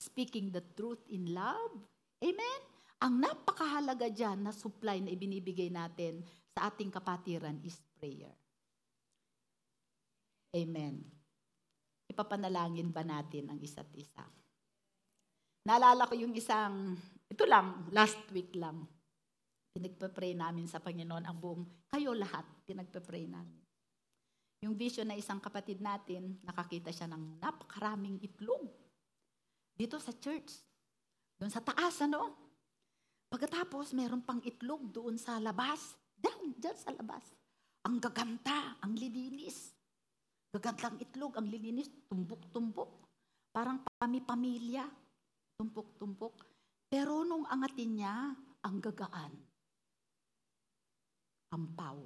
speaking the truth in love. Amen? Ang napakahalaga dyan na supply na ibinibigay natin sa ating kapatiran is prayer. Amen. Ipapanalangin ba natin ang isa't isa? Naalala ko yung isang, ito lang, last week lang. Pinagpe-pray namin sa Panginoon ang buong, kayo lahat, pinagpe-pray namin. Yung vision na isang kapatid natin, nakakita siya ng napakaraming itlog. Dito sa church. Doon sa taas, Pagkatapos, meron pang itlog doon sa labas. Diyan sa labas. Ang gaganda, ang lilinis. Gagandang itlog, ang lilinis, tumbok-tumbok. Parang pamilya, tumpok-tumpok. Pero nung angatin niya, ang gagaan. Ampaw.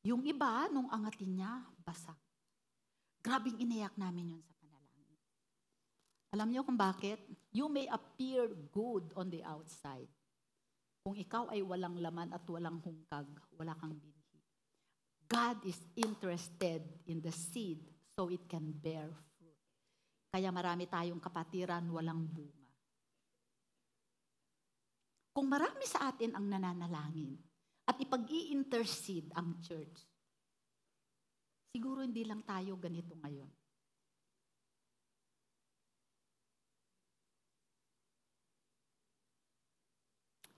Yung iba, nung angatin niya, basag. Grabing iniyak namin yun sa panalangin. Alam niyo kung bakit? You may appear good on the outside. Kung ikaw ay walang laman at walang hungkag, wala kang binhi. God is interested in the seed so it can bear fruit. Kaya marami tayong kapatiran, walang bunga. Kung marami sa atin ang nananalangin at ipag-i-intercede ang church, siguro hindi lang tayo ganito ngayon.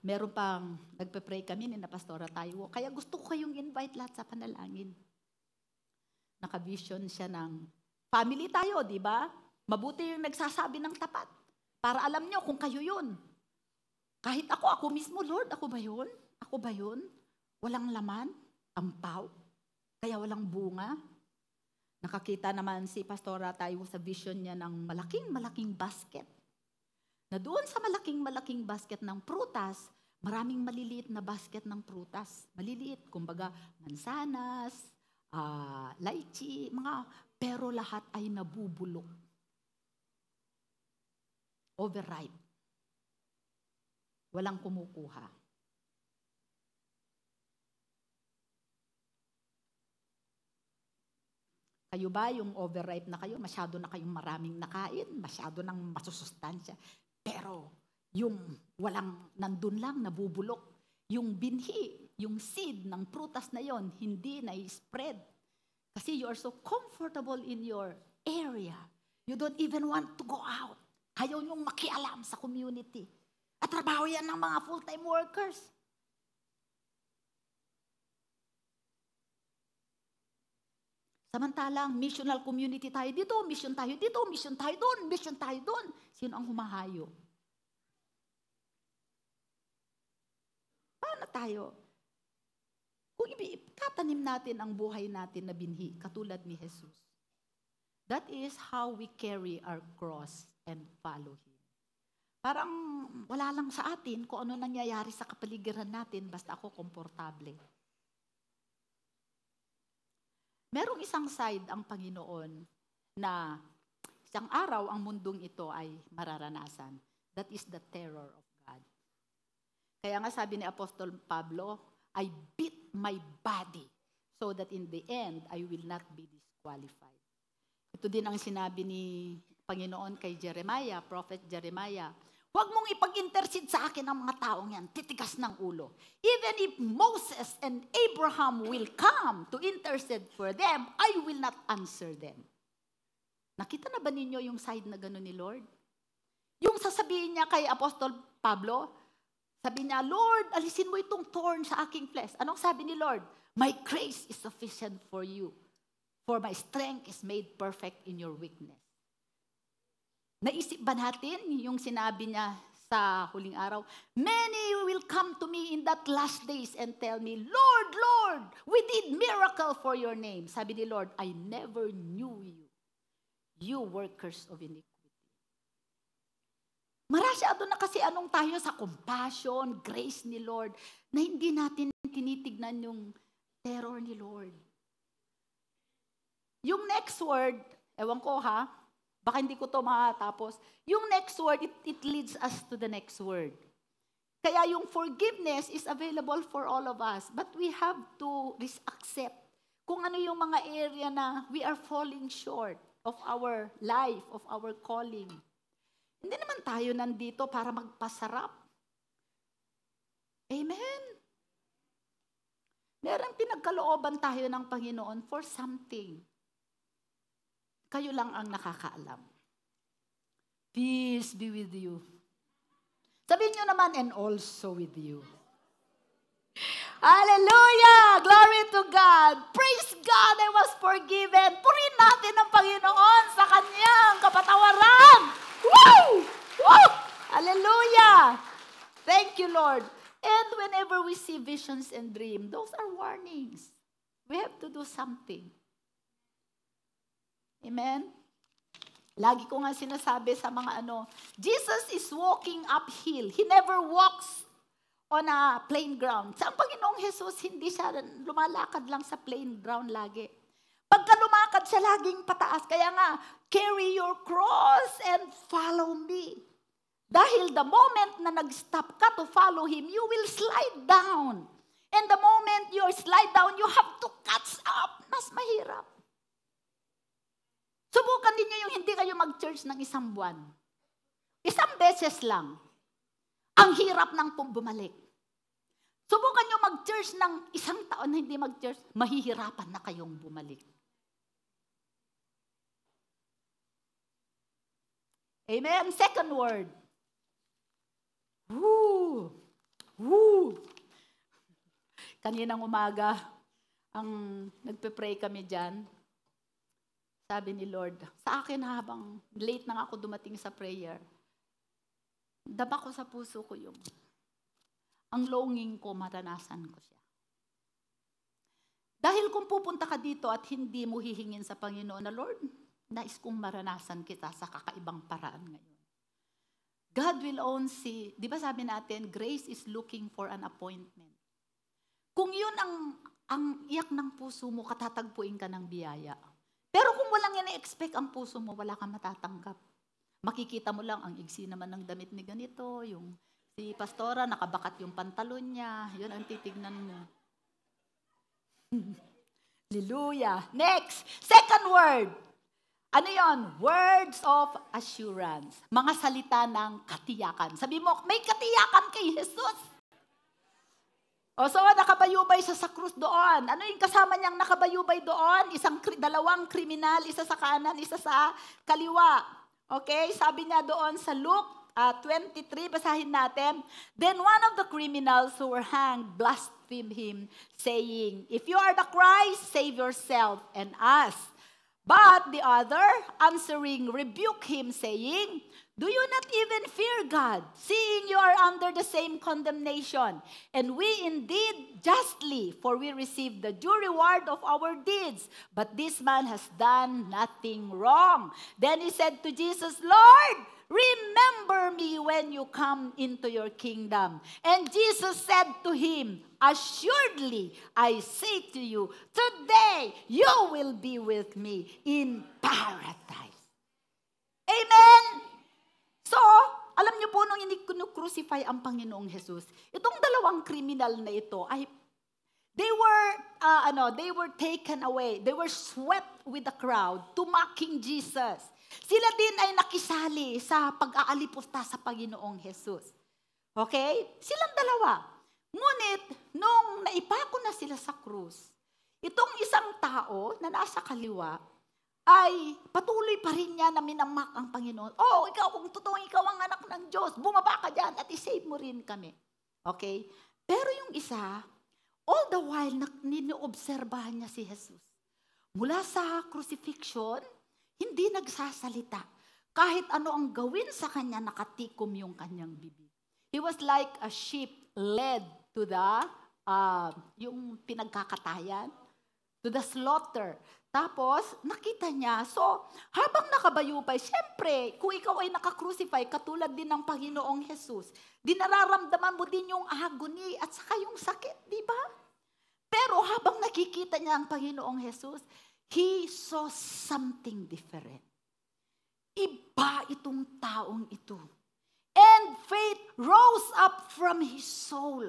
Meron pang, nagpe-pray kami ni na Pastora tayo. Kaya gusto ko kayong invite lahat sa panalangin. Naka-vision siya ng family tayo, di ba? Mabuti yung nagsasabi ng tapat. Para alam nyo kung kayo yun. Kahit ako mismo, Lord, ako ba yun? Ako ba yun? Walang laman, ampaw, kaya walang bunga. Nakakita naman si Pastora tayo sa vision niya ng malaking basket. Na doon sa malaking basket ng prutas, maraming maliliit na basket ng prutas. Maliliit, kumbaga mansanas, lychee, pero lahat ay nabubulok. Overripe. Walang kumukuha. Kayo ba yung overripe na kayo, masyado na kayong maraming nakain, masyado nang masusustansya. Pero yung walang nandun lang, nabubulok. Yung binhi, yung seed ng prutas na yon hindi na-spread. Kasi you are so comfortable in your area. You don't even want to go out. Ayaw niyong makialam sa community. At trabaho yan ng mga full-time workers. Samantalang missional community tayo dito, mission tayo dito, mission tayo doon, mission tayo doon. Sino ang humahayo? Paano tayo? Kung tatanim natin ang buhay natin na binhi, katulad ni Jesus. That is how we carry our cross and follow Him. Parang wala lang sa atin kung ano nangyayari sa kapaligiran natin, basta ako komportable. Merong isang side ang Panginoon na isang araw ang mundong ito ay mararanasan. That is the terror of God. Kaya nga sabi ni Apostol Pablo, I beat my body so that in the end, I will not be disqualified. Ito din ang sinabi ni Panginoon kay Jeremiah, Prophet Jeremiah. Huwag mong ipag-intercede sa akin ang mga taong yan, titigas ng ulo. Even if Moses and Abraham will come to intercede for them, I will not answer them. Nakita na ba ninyo yung side na gano'n ni Lord? Yung sasabihin niya kay Apostol Pablo, sabi niya, Lord, alisin mo itong thorn sa aking flesh. Anong sabi ni Lord? My grace is sufficient for you, for my strength is made perfect in your weakness. Naisip ba natin yung sinabi niya sa huling araw? Many will come to me in that last days and tell me, Lord, Lord, we did miracle for your name. Sabi ni Lord, I never knew you, you workers of iniquity. Masyado na kasi anong tayo sa compassion, grace ni Lord, na hindi natin tinitignan yung terror ni Lord. Yung next word, ewan ko ha, baka hindi ko to matapos. Yung next word, it leads us to the next word. Kaya yung forgiveness is available for all of us. But we have to accept kung ano yung mga area na we are falling short of our life, of our calling. Hindi naman tayo nandito para magpasarap. Amen? Merong pinagkalooban tayo ng Panginoon for something. Kayo lang ang nakakaalam. Peace be with you. Sabihin nyo naman, and also with you. Hallelujah! Glory to God! Praise God, I was forgiven. Purihin natin ang Panginoon sa kanyang kapatawaran. Woo! Woo! Hallelujah! Thank you, Lord. And whenever we see visions and dreams, those are warnings. We have to do something. Amen? Lagi ko nga sinasabi sa mga Jesus is walking uphill. He never walks on a plain ground. Sa Panginoong Jesus, hindi siya lumalakad lang sa plain ground lagi. Pagka lumakad siya, laging pataas. Kaya nga, carry your cross and follow me. Dahil the moment na nag-stop ka to follow Him, you will slide down. And the moment you slide down, you have to catch up. Mas mahirap. Subukan ninyo yung hindi kayo mag-church ng isang buwan. Isang beses lang. Ang hirap ng bumalik. Subukan nyo mag-church ng isang taon na hindi mag-church, mahihirapan na kayong bumalik. Amen? Second word. Woo! Woo! Kaninang umaga, ang nagpe-pray kami dyan, sabi ni Lord, sa akin habang late na ako dumating sa prayer, daba ko sa puso ko yung, ang longing ko, maranasan ko siya. Dahil kung pupunta ka dito at hindi mo hihingin sa Panginoon na, Lord, nais kong maranasan kita sa kakaibang paraan ngayon. God will own see, di ba sabi natin, grace is looking for an appointment. Kung yun ang iyak ng puso mo, katatagpuin ka ng biyaya. Pero kung walang ina-expect ang puso mo, wala kang matatanggap. Makikita mo lang, ang igsi naman ng damit ni ganito, yung si pastora, nakabakat yung pantalon niya, yun ang titignan mo. Hallelujah. Next, second word. Ano yon? Words of assurance. Mga salita ng katiyakan. Sabi mo, may katiyakan kay Jesus. O so, nakabayubay siya sa krus doon. Ano yung kasama niyang nakabayubay doon? Dalawang kriminal, isa sa kanan, isa sa kaliwa. Okay? Sabi niya doon sa Luke 23, basahin natin. Then one of the criminals who were hanged blasphemed him, saying, "If you are the Christ, save yourself and us." But the other, answering, rebuked him, saying, "Do you not even fear God, seeing you are under the same condemnation? And we indeed justly, for we receive the due reward of our deeds. But this man has done nothing wrong." Then he said to Jesus, "Lord, remember me when you come into your kingdom." And Jesus said to him, "Assuredly, I say to you, today you will be with me in paradise." Amen? So, alam niyo po, nung crucify ang Panginoong Jesus, itong dalawang kriminal na ito ay they were taken away. They were swept with the crowd to mocking Jesus. Sila din ay nakisali sa pag-aalipusta sa Panginoong Jesus. Okay? Silang dalawa. Ngunit, nung naipako na sila sa krus, itong isang tao na nasa kaliwa, ay patuloy pa rin niya na minamak ang Panginoon. Oh, ikaw, kung totoong ikaw ang anak ng Diyos, bumaba ka dyan at isave mo rin kami. Okay? Pero yung isa, all the while, ninoobserbahan niya si Jesus. Mula sa crucifixion, hindi nagsasalita. Kahit ano ang gawin sa kanya, nakatikom yung kanyang bibig. He was like a sheep led to the, yung pinagkakatayan, to the slaughter. Tapos, nakita niya, so, habang nakabayubay, siyempre, kung ikaw ay nakakrucify, katulad din ng Panginoong Jesus, dinararamdaman mo din yung agony at saka yung sakit, di ba? Pero habang nakikita niya ang Panginoong Jesus, he saw something different. Iba itong taong ito. And faith rose up from his soul.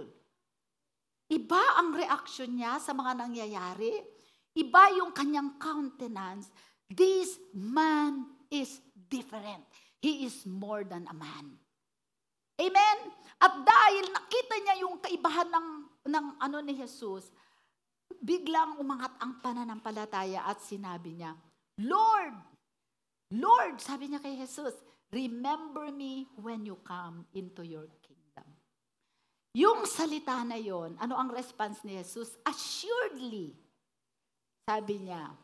Iba ang reaksyon niya sa mga nangyayari. Iba yung kanyang countenance. This man is different. He is more than a man. Amen? At dahil nakita niya yung kaibahan ng ni Jesus, biglang umangat ang pananampalataya at sinabi niya, Lord, Lord, sabi niya kay Jesus, remember me when you come into your kingdom. Yung salita na yon, ano ang response ni Jesus? Assuredly, sabi niya,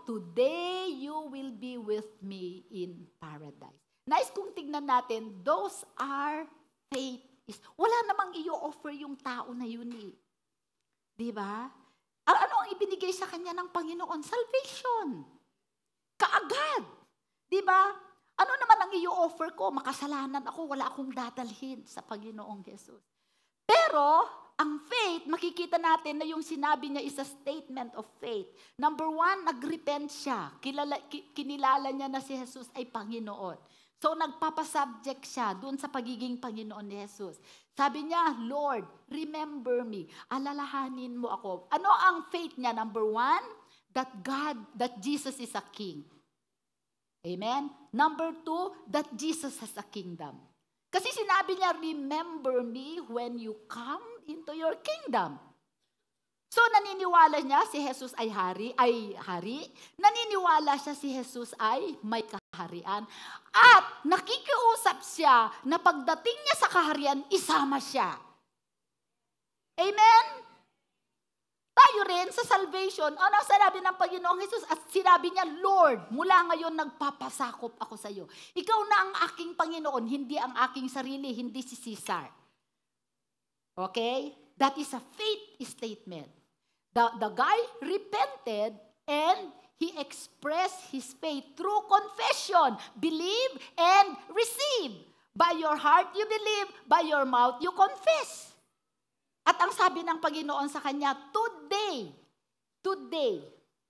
today you will be with me in paradise. Nais kong tignan natin, those are faith. Wala namang i-offer yung tao na yun eh. Di ba? Ano ang ibinigay sa kanya ng Panginoon? Salvation. Kaagad. Di ba? Ano naman ang i-offer ko? Makasalanan ako, wala akong dadalhin sa Panginoong Jesus. Pero Pero, ang faith, makikita natin na yung sinabi niya is a statement of faith. Number one, nagrepent siya. Kinilala niya na si Jesus ay Panginoon. So, nagpapasubject siya dun sa pagiging Panginoon ni Jesus. Sabi niya, Lord, remember me. Alalahanin mo ako. Ano ang faith niya? Number one, that Jesus is a king. Amen? Number two, that Jesus has a kingdom. Kasi sinabi niya, remember me when you come into your kingdom. So, naniniwala niya si Jesus ay hari. Naniniwala siya si Jesus ay may kaharian. At nakikiusap siya na pagdating niya sa kaharian, isama siya. Amen? Tayo rin sa salvation, ano ang sinabi ng Panginoong Jesus? At sinabi niya, Lord, mula ngayon nagpapasakop ako sa iyo. Ikaw na ang aking Panginoon, hindi ang aking sarili, hindi si Caesar. Okay? That is a faith statement. The guy repented and he expressed his faith through confession. Believe and receive. By your heart you believe, by your mouth you confess. At ang sabi ng Panginoon sa kanya, today,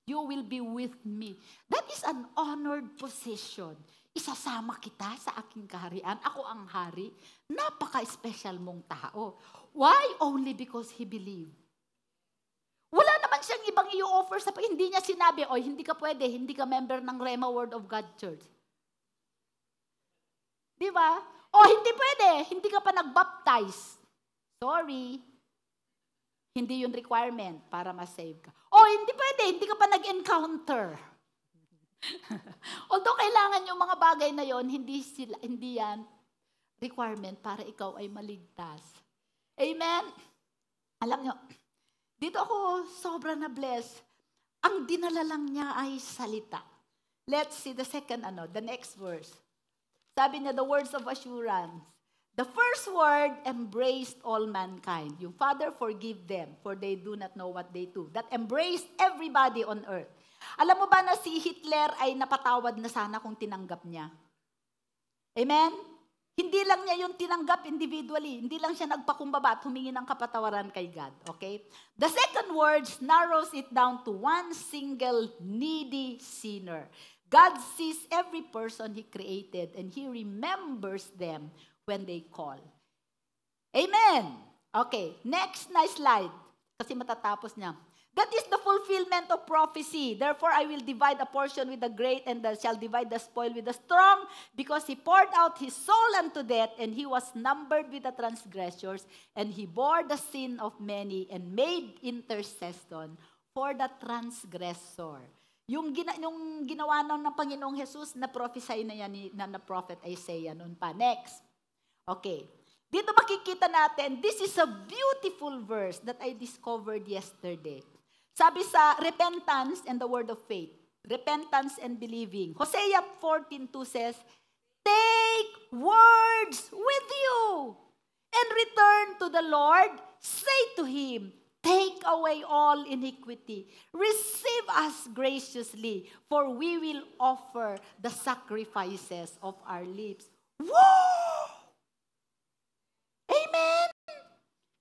you will be with me. That is an honored position. Isasama kita sa aking kaharian. Ako ang hari. Napaka-special mong tao. Why? Only because he believed. Wala naman siyang ibang i-offer sa hindi niya sinabi, oy, hindi ka pwede, hindi ka member ng Rhema Word of God Church. Di ba? O, hindi pwede, hindi ka pa nag-baptize. Sorry. Hindi yun requirement para ma-save ka. O, hindi pwede, hindi ka pa nag-encounter. Although kailangan yung mga bagay na yon, hindi yan requirement para ikaw ay maligtas. Amen? Alam nyo, dito ako sobra na blessed. Ang dinala lang niya ay salita. Let's see the next verse. Sabi niya, the words of assurance. The first word embraced all mankind. Yung Father, forgive them, for they do not know what they do. That embraced everybody on earth. Alam mo ba na si Hitler ay napatawad na sana kung tinanggap niya? Amen? Hindi lang niya yung tinanggap individually. Hindi lang siya nagpakumbaba at humingi ng kapatawaran kay God. Okay? The second words narrows it down to one single needy sinner. God sees every person He created and He remembers them when they call. Amen! Okay, next na slide. Kasi matatapos niya. That is the fulfillment of prophecy. Therefore, I will divide a portion with the great and shall divide the spoil with the strong, because he poured out his soul unto death, and he was numbered with the transgressors, and he bore the sin of many and made intercession for the transgressor. Yung ginawa ng Panginoong Jesus, na prophesy na yan na prophet Isaiah noon pa. Next. Okay. Dito makikita natin, this is a beautiful verse that I discovered yesterday. Sabi sa repentance and the word of faith. Repentance and believing. Hosea 14:2 says, take words with you and return to the Lord. Say to Him, take away all iniquity. Receive us graciously, for we will offer the sacrifices of our lips. Whoa! Amen!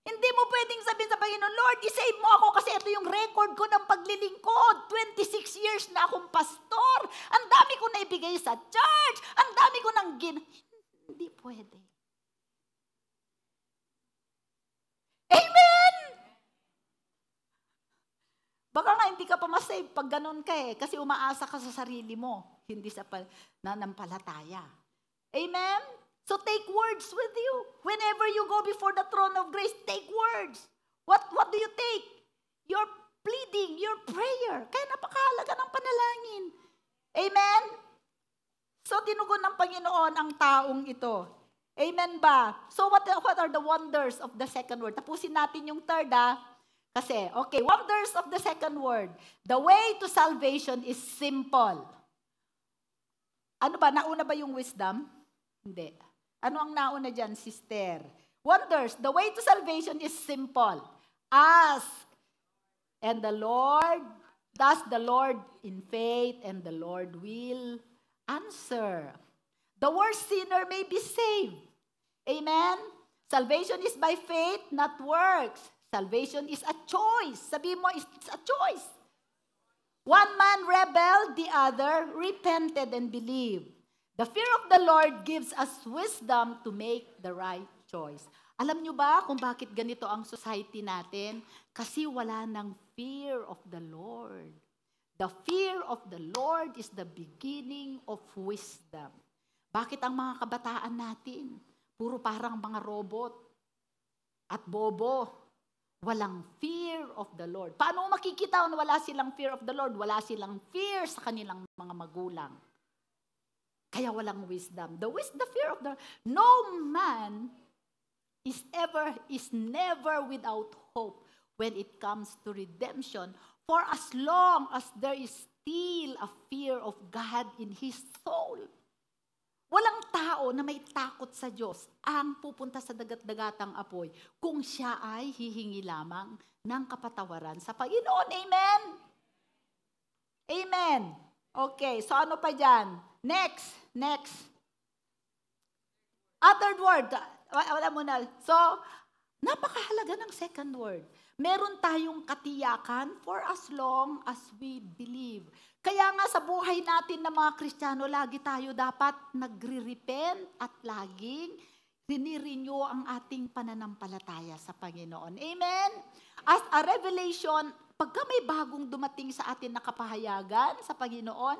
Hindi mo pwedeng sabihin sa Panginoon, Lord, isave mo ako kasi ito yung record ko ng paglilingkod. 26 years na akong pastor. Ang dami ko na ibigay sa church. Ang dami ko nang Hindi pwede. Amen! Baka nga hindi ka pa masave pag ganun ka kasi umaasa ka sa sarili mo, hindi sa nanampalataya. Amen? So take words with you. Whenever you go before the throne of grace, take words. What do you take? Your pleading, your prayer. Kaya napakahalaga ng panalangin. Amen? So tinugon ng Panginoon ang taong ito. Amen ba? So what are the wonders of the second word? Tapusin natin yung third Kasi, okay, wonders of the second word. The way to salvation is simple. Ano ba? Nauna ba yung wisdom? Hindi. Ano ang nauna dyan, sister? Wonders. The way to salvation is simple. Ask. And the Lord in faith, and the Lord will answer. The worst sinner may be saved. Amen? Salvation is by faith, not works. Salvation is a choice. Sabi mo, it's a choice. One man rebelled, the other repented and believed. The fear of the Lord gives us wisdom to make the right choice. Alam nyo ba kung bakit ganito ang society natin? Kasi wala ng fear of the Lord. The fear of the Lord is the beginning of wisdom. Bakit ang mga kabataan natin, puro parang mga robot at bobo? Walang fear of the Lord. Paano makikita kung wala silang fear of the Lord? Wala silang fear sa kanilang mga magulang. Kaya walang wisdom. The fear of the Lord. No man is never without hope when it comes to redemption. For as long as there is still a fear of God in his soul. Walang tao na may takot sa Diyos ang pupunta sa dagat-dagatang apoy kung siya ay hihingi lamang ng kapatawaran sa Panginoon. Amen? Amen. Okay, so ano pa dyan? Next. Third word. Wala muna. So, napakahalaga ng second word. Meron tayong katiyakan for as long as we believe. Kaya nga sa buhay natin na mga Kristiyano, lagi tayo dapat nagre-repent at laging rinirenew ang ating pananampalataya sa Panginoon. Amen? As a revelation, pagka may bagong dumating sa atin na kapahayagan sa Panginoon,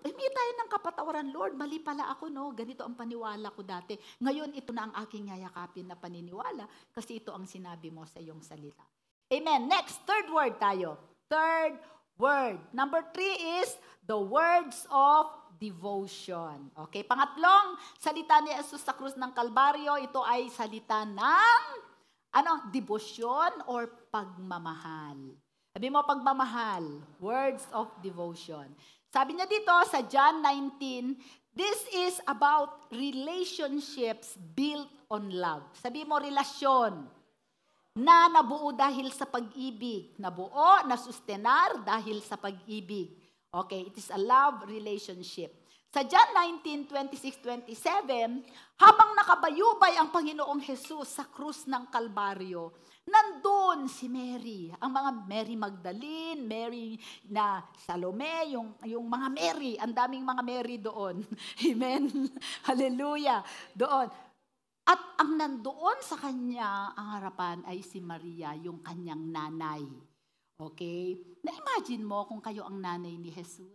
humingi tayo ng kapatawaran. Lord, mali pala ako, no? Ganito ang paniwala ko dati. Ngayon, ito na ang aking yayakapin na paniniwala kasi ito ang sinabi mo sa iyong salita. Amen. Next, third word tayo. Third word. Number 3 is the words of devotion. Okay, pangatlong salita ni Jesus sa krus ng Kalbaryo, ito ay salita ng devotion or pagmamahal. Sabi mo, pagmamahal. Words of devotion. Sabi niya dito sa John 19, this is about relationships built on love. Sabi mo, relasyon na nabuo dahil sa pag-ibig. Nabuo, nasustenar dahil sa pag-ibig. Okay, it is a love relationship. Sa John 19, 26-27, habang nakabayubay ang Panginoong Jesus sa krus ng Kalbaryo, nandun si Mary, ang mga Mary Magdalene, Mary na Salome, yung mga Mary, ang daming mga Mary doon. Amen. Hallelujah. Doon. At ang nandoon sa kanya, ang harapan ay si Maria, yung kanyang nanay. Okay? Na-imagine mo kung kayo ang nanay ni Jesus,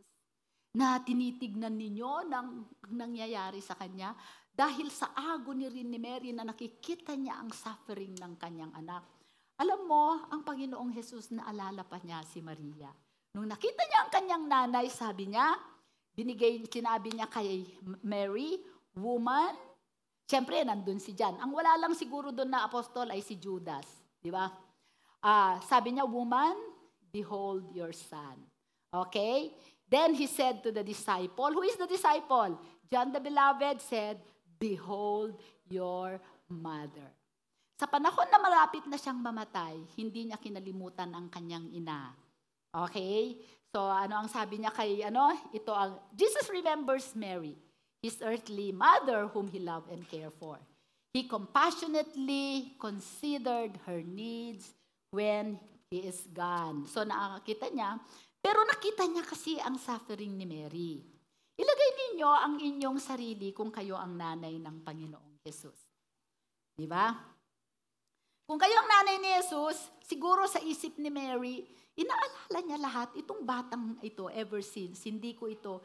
na tinitignan ninyo ng nangyayari sa kanya dahil sa agony rin ni Mary na nakikita niya ang suffering ng kanyang anak. Alam mo, ang Panginoong Jesus naalala pa niya si Maria. Nung nakita niya ang kanyang nanay, sabi niya, sinabi niya kay Mary, woman, siyempre, nandun si John. Ang wala lang siguro doon na apostol ay si Judas. Di ba? Sabi niya, woman, behold your son. Okay? Then he said to the disciple, who is the disciple? John the Beloved said, behold your mother. Sa panahon na malapit na siyang mamatay, hindi niya kinalimutan ang kanyang ina. Okay? So, ano ang sabi niya kay, ito ang, Jesus remembers Mary, his earthly mother whom he loved and cared for. He compassionately considered her needs when he is gone. So nakakita niya, pero nakita niya kasi ang suffering ni Mary. Ilagay ninyo ang inyong sarili kung kayo ang nanay ng Panginoong Jesus. Di ba? Kung kayo ang nanay ni Jesus, siguro sa isip ni Mary, inaalala niya lahat itong batang ito ever since. Hindi ko ito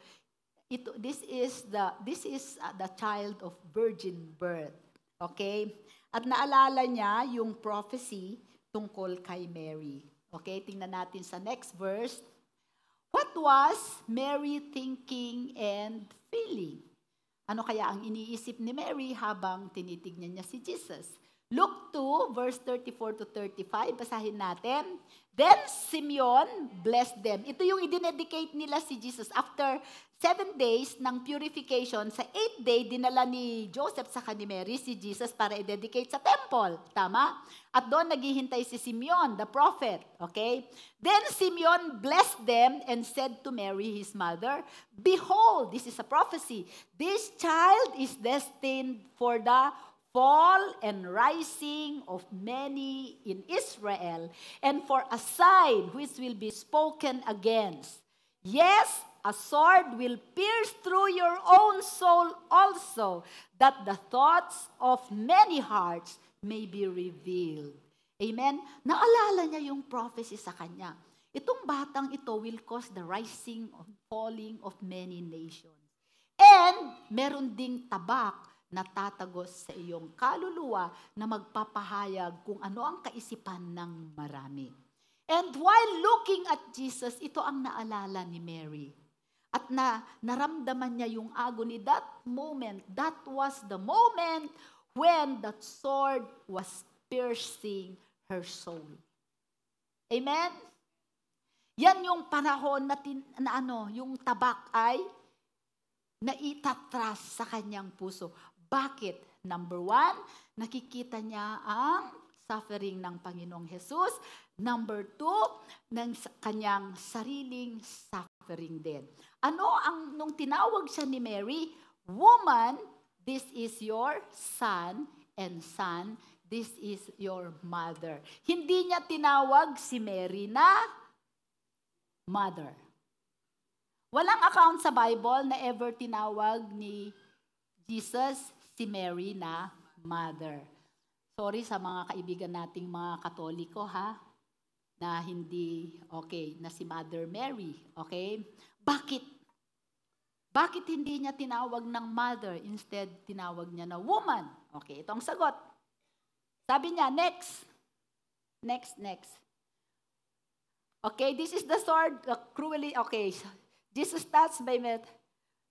this is the child of virgin birth. Okay? At naalala niya yung prophecy tungkol kay Mary. Okay? Tingnan natin sa next verse. What was Mary thinking and feeling? Ano kaya ang iniisip ni Mary habang tinitignan niya si Jesus? Luke 2, verse 34 to 35, basahin natin. Then Simeon blessed them. Ito yung idinedicate nila si Jesus. After 7 days ng purification, sa 8th day, dinala ni Joseph sa ni Mary si Jesus para i-dedicate sa temple. Tama? At doon naghihintay si Simeon, the prophet. Okay? Then Simeon blessed them and said to Mary, his mother, behold, this is a prophecy. This child is destined for the fall and rising of many in Israel, and for a sign which will be spoken against. Yes, a sword will pierce through your own soul also, that the thoughts of many hearts may be revealed. Amen? Naalala niya yung prophecy sa kanya. Itong batang ito will cause the rising and falling of many nations. And meron ding tabak na tatagos sa iyong kaluluwa na magpapahayag kung ano ang kaisipan ng marami. And while looking at Jesus, ito ang naalala ni Mary. At naramdaman niya yung agony. That moment, that was the moment when that sword was piercing her soul. Amen? Yan yung panahon na yung tabak ay naitatras sa kanyang puso. Bakit? Number 1, nakikita niya ang suffering ng Panginoong Jesus. Number 2, ng kanyang sariling suffering din. Nung tinawag siya ni Mary, woman, this is your son, and son, this is your mother. Hindi niya tinawag si Mary na mother. Walang account sa Bible na ever tinawag ni Jesus si Mary na mother. Sorry sa mga kaibigan nating mga Katoliko na hindi okay na si Mother Mary, okay? Bakit? Bakit hindi niya tinawag ng mother, instead tinawag niya na woman? Okay, ito ang sagot. Sabi niya, next. Okay, this is the sword, cruelly, okay. Jesus touched by me,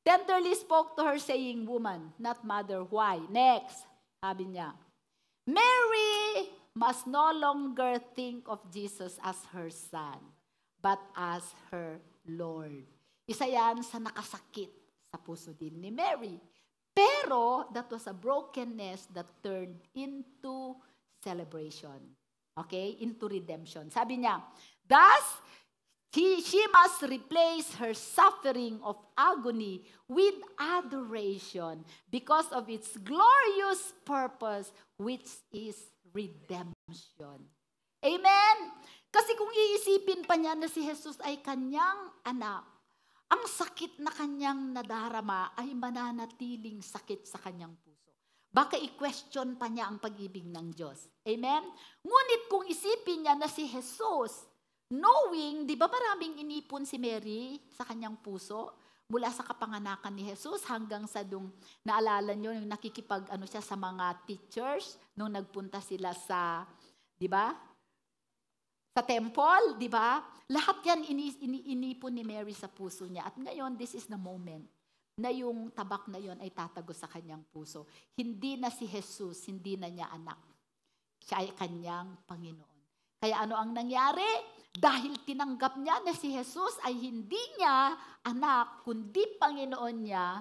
tenderly spoke to her saying, woman, not mother. Why? Next, sabi niya, Mary must no longer think of Jesus as her son, but as her Lord. Isa yan sa nakasakit sa puso din ni Mary. Pero, that was a brokenness that turned into celebration. Okay? Into redemption. Sabi niya, thus, she must replace her suffering of agony with adoration because of its glorious purpose, which is redemption. Amen? Kasi kung iisipin pa niya na si Jesus ay kanyang anak, ang sakit na kanyang nadarama ay mananatiling sakit sa kanyang puso. Baka i-question pa niya ang pag-ibig ng Diyos. Amen? Ngunit kung isipin niya na si Jesus, knowing, di ba maraming inipon si Mary sa kanyang puso? Mula sa kapanganakan ni Jesus hanggang sa naalala nyo, yung siya sa mga teachers, nung nagpunta sila sa, di ba? Sa temple, di ba? Lahat yan inipon ni Mary sa puso niya. At ngayon, this is the moment na yung tabak na yon ay tatagos sa kanyang puso. Hindi na si Jesus, hindi na niya anak. Siya ay kanyang Panginoon. Kaya ano ang nangyari? Dahil tinanggap niya na si Jesus ay hindi niya anak, kundi Panginoon niya,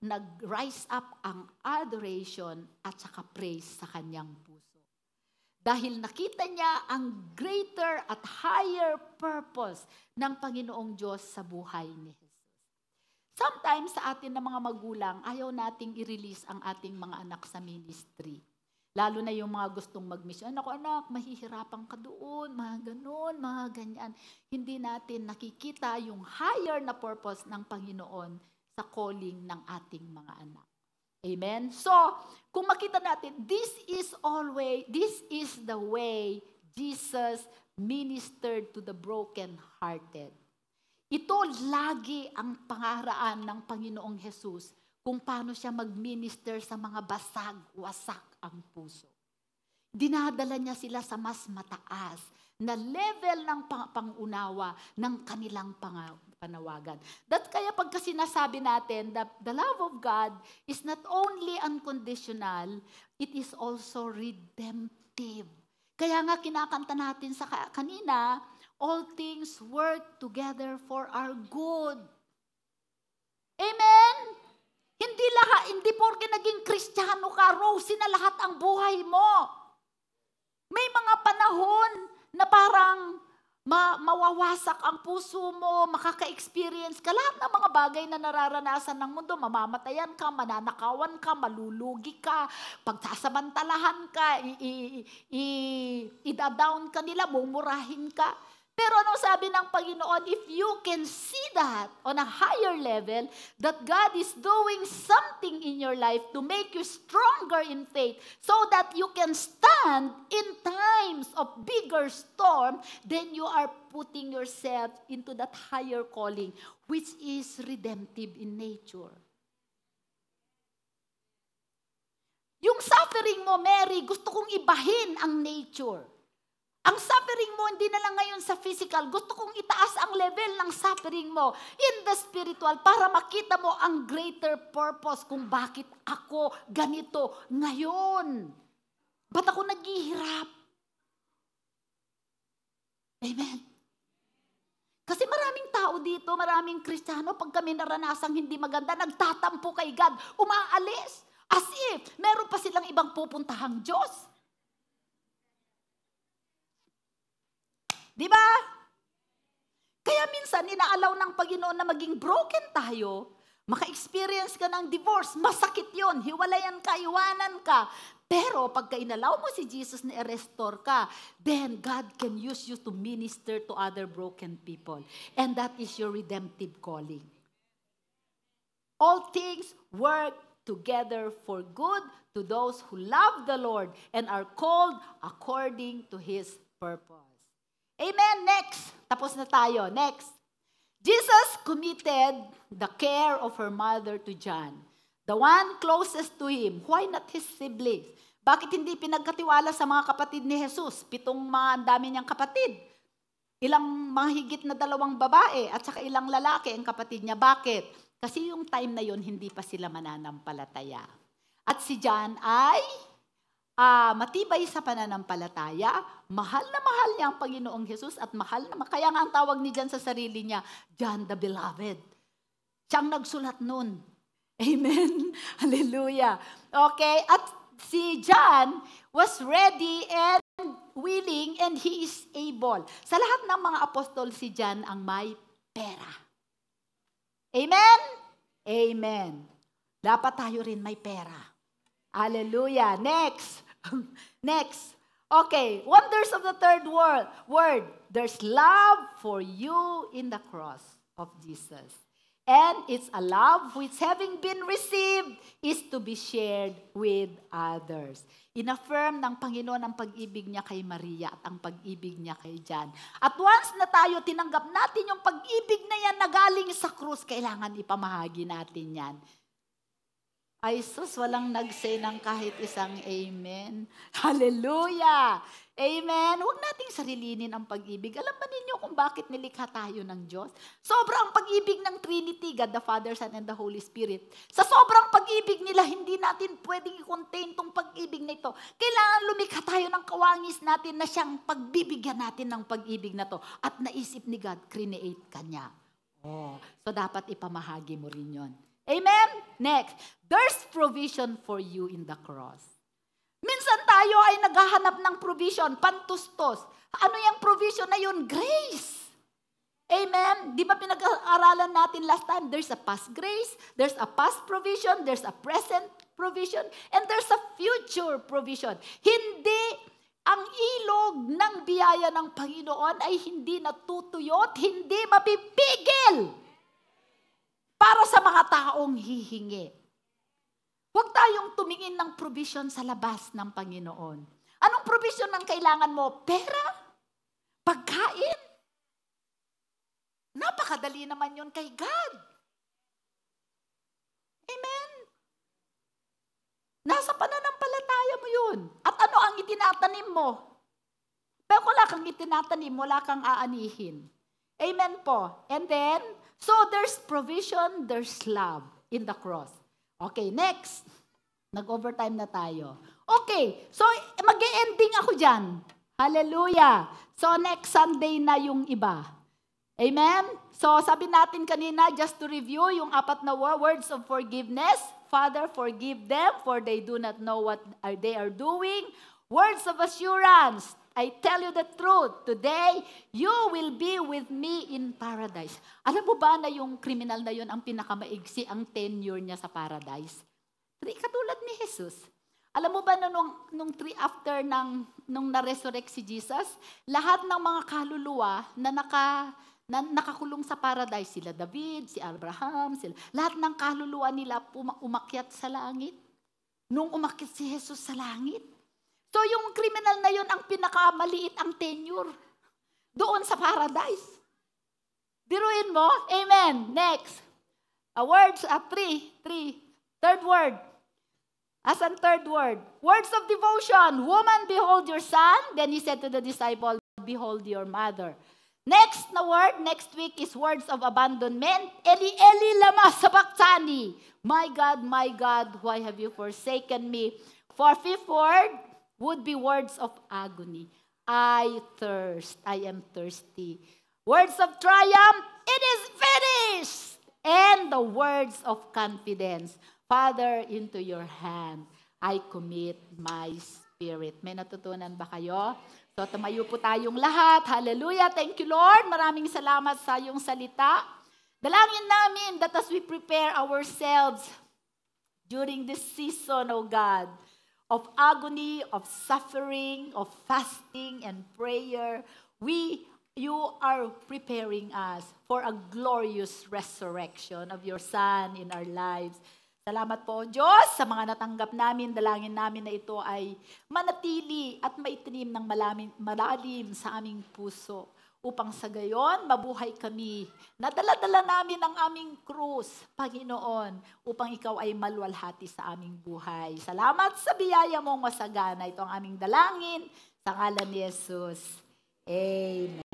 nag-rise up ang adoration at saka praise sa kanyang puso. Dahil nakita niya ang greater at higher purpose ng Panginoong Diyos sa buhay ni Jesus. Sometimes sa atin na mga magulang, ayaw nating i-release ang ating mga anak sa ministry. Lalo na yung mga gustong mag-mission. Ako anak, mahihirapan ka doon, mga ganun, mga ganyan. Hindi natin nakikita yung higher na purpose ng Panginoon sa calling ng ating mga anak. Amen? So, kung makita natin, this is the way Jesus ministered to the broken-hearted. Ito lagi ang pangaraan ng Panginoong Jesus kung paano siya mag-minister sa mga basag, wasak ang puso. Dinadala niya sila sa mas mataas na level ng pangunawa ng kanilang panawagan. Kaya pagka sinasabi natin that the love of God is not only unconditional, it is also redemptive. Kaya nga kinakanta natin sa kanina, all things work together for our good. Amen? Hindi porke naging Kristiyano ka, rosy na lahat ang buhay mo. May mga panahon na parang mawawasak ang puso mo, makaka-experience ka, lahat ng mga bagay na nararanasan ng mundo, mamamatayan ka, mananakawan ka, malulugi ka, pagsasamantalahan ka, ida-down ka nila, mumurahin ka. Pero anong sabi ng Panginoon? If you can see that on a higher level, that God is doing something in your life to make you stronger in faith so that you can stand in times of bigger storm, then you are putting yourself into that higher calling, which is redemptive in nature. Yung suffering mo, Mary, gusto kong ibahin ang nature. Ang suffering mo, hindi na lang ngayon sa physical. Gusto kong itaas ang level ng suffering mo in the spiritual para makita mo ang greater purpose kung bakit ako ganito ngayon. Ba't ako naghihirap? Amen. Kasi maraming tao dito, maraming Kristiyano, pag kami naranasang hindi maganda, nagtatampo kay God, umaalis. As if meron pa silang ibang pupuntahang Diyos. Di ba? Kaya minsan, inaalaw ng Panginoon na maging broken tayo, maka-experience ka ng divorce, masakit yon, hiwalayan ka, iwanan ka. Pero pagka inalaw mo si Jesus na i-restore ka, then God can use you to minister to other broken people. And that is your redemptive calling. All things work together for good to those who love the Lord and are called according to His purpose. Amen. Next. Tapos na tayo. Next. Jesus committed the care of her mother to John, the one closest to him. Why not his siblings? Bakit hindi pinagkatiwala sa mga kapatid ni Jesus? 7 ang dami niyang kapatid. Ilang mga higit na 2 babae at saka ilang lalaki ang kapatid niya. Bakit? Kasi yung time na yon hindi pa sila mananampalataya. At si John ay matibay sa pananampalataya, mahal na mahal niya ang Panginoong Jesus at mahal na kaya nga ang tawag ni John sa sarili niya, John the Beloved. Siyang nagsulat nun. Amen? Hallelujah. Okay, at si John was ready and willing and he is able. Sa lahat ng mga apostol, si John ang may pera. Amen? Amen. Dapat tayo rin may pera. Hallelujah. Next. Next. Okay. Wonders of the third word. There's love for you in the cross of Jesus. And it's a love which having been received is to be shared with others. In-affirm ng Panginoon ang pag-ibig niya kay Maria at ang pag-ibig niya kay John. At once na tayo tinanggap natin yung pag-ibig na yan na galing sa krus, kailangan ipamahagi natin yan. Ay sus, walang nag-say ng kahit isang amen. Hallelujah! Amen! Huwag nating sarilinin ang pag-ibig. Alam ba ninyo kung bakit nilikha tayo ng Diyos? Sobrang pag-ibig ng Trinity, God the Father, Son, and the Holy Spirit. Sa sobrang pag-ibig nila, hindi natin pwedeng i-contain tong pag-ibig na ito. Kailangan lumikha tayo ng kawangis natin na siyang pagbibigyan natin ng pag-ibig na to. At naisip ni God, create ka niya. So dapat ipamahagi mo rin yon. Amen? Next, there's provision for you in the cross. Minsan tayo ay naghahanap ng provision, pantustos. Ano yung provision na yun? Grace. Amen? Di ba pinag-aaralan natin last time? There's a past grace, there's a past provision, there's a present provision, and there's a future provision. Hindi ang ilog ng biyaya ng Panginoon ay hindi natutuyot, hindi mapipigil para sa mga taong hihingi. Huwag tayong tumingin ng provision sa labas ng Panginoon. Anong provision ang kailangan mo? Pera? Pagkain? Napakadali naman yun kay God. Amen? Nasa pananampalataya mo yun. At ano ang itinatanim mo? Pero kung wala kang itinatanim, wala kang aanihin. Amen po. And then, so there's provision, there's love in the cross. Okay, next. Nag-overtime na tayo. Okay, so mag-e-ending ako dyan. Hallelujah. So next Sunday na yung iba. Amen? So sabi natin kanina, just to review, yung 4 na words of forgiveness. Father, forgive them, for they do not know what they are doing. Words of assurance. I tell you the truth, today, you will be with me in paradise. Alam mo ba na yung criminal na yun, ang pinakamaigsi, ang tenure niya sa paradise? Katulad ni Jesus. Alam mo ba na nung 3 after nung na-resurrect si Jesus, lahat ng mga kaluluwa na nakakulong sa paradise, sila David, si Abraham, lahat ng kaluluwa nila umakyat sa langit. Nung umakyat si Jesus sa langit. So yung criminal na yun, ang pinakamaliit ang tenure doon sa paradise. Biruin mo? Amen. Next. Words, 3. Third word. As an third word. Words of devotion. Woman, behold your son. Then he said to the disciple, behold your mother. Next na word, next week is words of abandonment. Eli, Eli, lama sabachthani. My God, why have you forsaken me? For fifth word would be words of agony. I thirst, I am thirsty. Words of triumph, it is finished. And the words of confidence, Father, into your hand, I commit my spirit. May natutunan ba kayo? So, tumayo po tayong lahat. Hallelujah. Thank you, Lord. Maraming salamat sa iyong salita. Dalangin namin that as we prepare ourselves during this season, O God, of agony, of suffering, of fasting and prayer, you are preparing us for a glorious resurrection of your Son in our lives. Salamat po, Diyos, sa mga natanggap namin. Dalangin namin na ito ay manatili at maitanim ng malalim sa aming puso. Upang sa gayon, mabuhay kami. Nadala-dala namin ang aming krus, Panginoon, upang ikaw ay maluwalhati sa aming buhay. Salamat sa biyaya mong masagana. Ito ang aming dalangin sa ngalan ni Jesus. Amen.